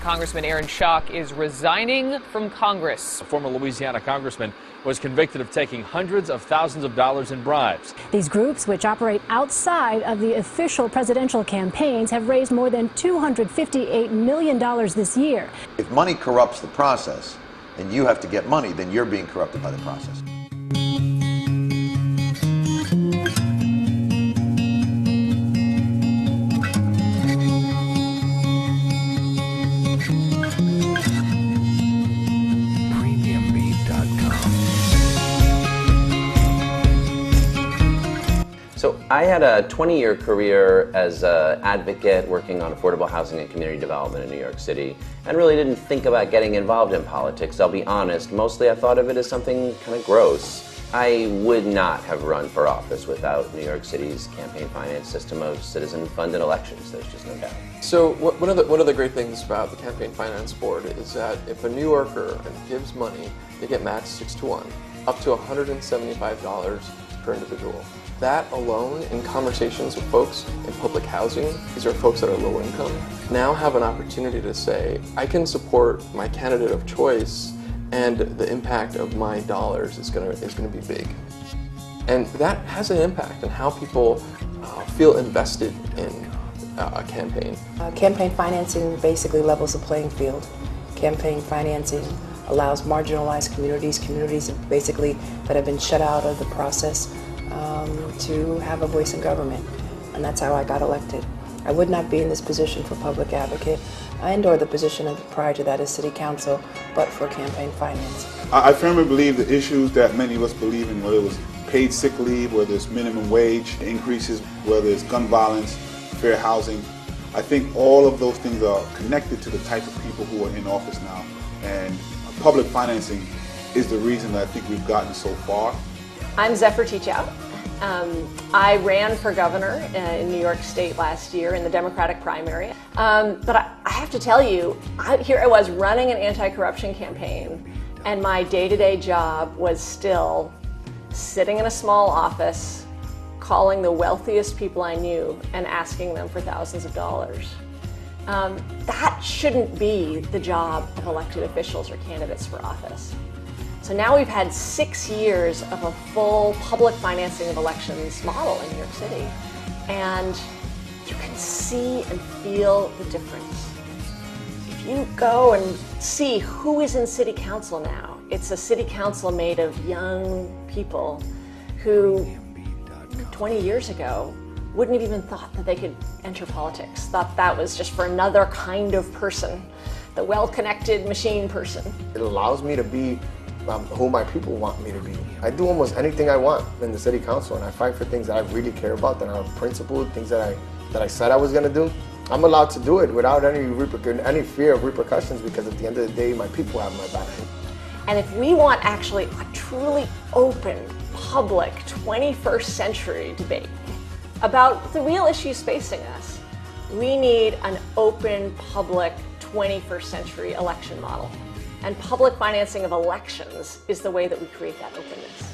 Congressman Aaron Schock is resigning from Congress. A former Louisiana congressman was convicted of taking hundreds of thousands of dollars in bribes. These groups, which operate outside of the official presidential campaigns, have raised more than $258 million this year. If money corrupts the process and you have to get money, then you're being corrupted by the process. So I had a 20-year career as an advocate working on affordable housing and community development in New York City, and really didn't think about getting involved in politics. I'll be honest, mostly I thought of it as something kind of gross. I would not have run for office without New York City's campaign finance system of citizen-funded elections. There's just no doubt. So one of the great things about the Campaign Finance Board is that if a New Yorker gives money, they get matched 6-1, up to $175 per individual. That alone, in conversations with folks in public housing, these are folks that are low income, now have an opportunity to say, I can support my candidate of choice, and the impact of my dollars is going to be big. And that has an impact on how people feel invested in a campaign. Campaign financing basically levels the playing field. Campaign financing allows marginalized communities basically that have been shut out of the process to have a voice in government. And that's how I got elected. I would not be in this position for public advocate and/or the position prior to that as city council, but for campaign finance. I firmly believe the issues that many of us believe in, whether it was paid sick leave, whether it's minimum wage increases, whether it's gun violence, fair housing, I think all of those things are connected to the type of people who are in office now. And public financing is the reason that I think we've gotten so far. I'm Zephyr Teachout. I ran for governor in New York State last year in the Democratic primary. But I have to tell you, here I was running an anti-corruption campaign, and my day-to-day job was still sitting in a small office, calling the wealthiest people I knew and asking them for thousands of dollars. That shouldn't be the job of elected officials or candidates for office. So now we've had 6 years of a full public financing of elections model in New York City, and you can see and feel the difference. If you go and see who is in city council now, it's a city council made of young people who 20 years ago wouldn't have even thought that they could enter politics, thought that was just for another kind of person, the well-connected machine person. It allows me to be who my people want me to be. I do almost anything I want in the city council, and I fight for things that I really care about, that are principled, things that I said I was going to do. I'm allowed to do it without any fear of repercussions, because at the end of the day, my people have my back. And if we want actually a truly open, public, 21st century debate about the real issues facing us, we need an open, public, 21st century election model. And public financing of elections is the way that we create that openness.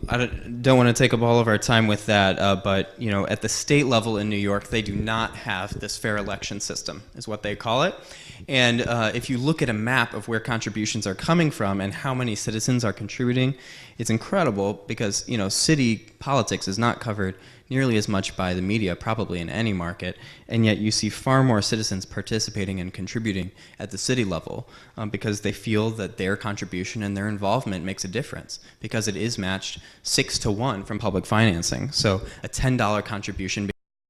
I don't want to take up all of our time with that, but you know, at the state level in New York, they do not have this fair election system, is what they call it. And if you look at a map of where contributions are coming from and how many citizens are contributing, it's incredible because, you know, city politics is not covered nearly as much by the media, probably in any market, and yet you see far more citizens participating and contributing at the city level because they feel that their contribution and their involvement makes a difference because it is matched 6 to 1 from public financing. So a $10 contribution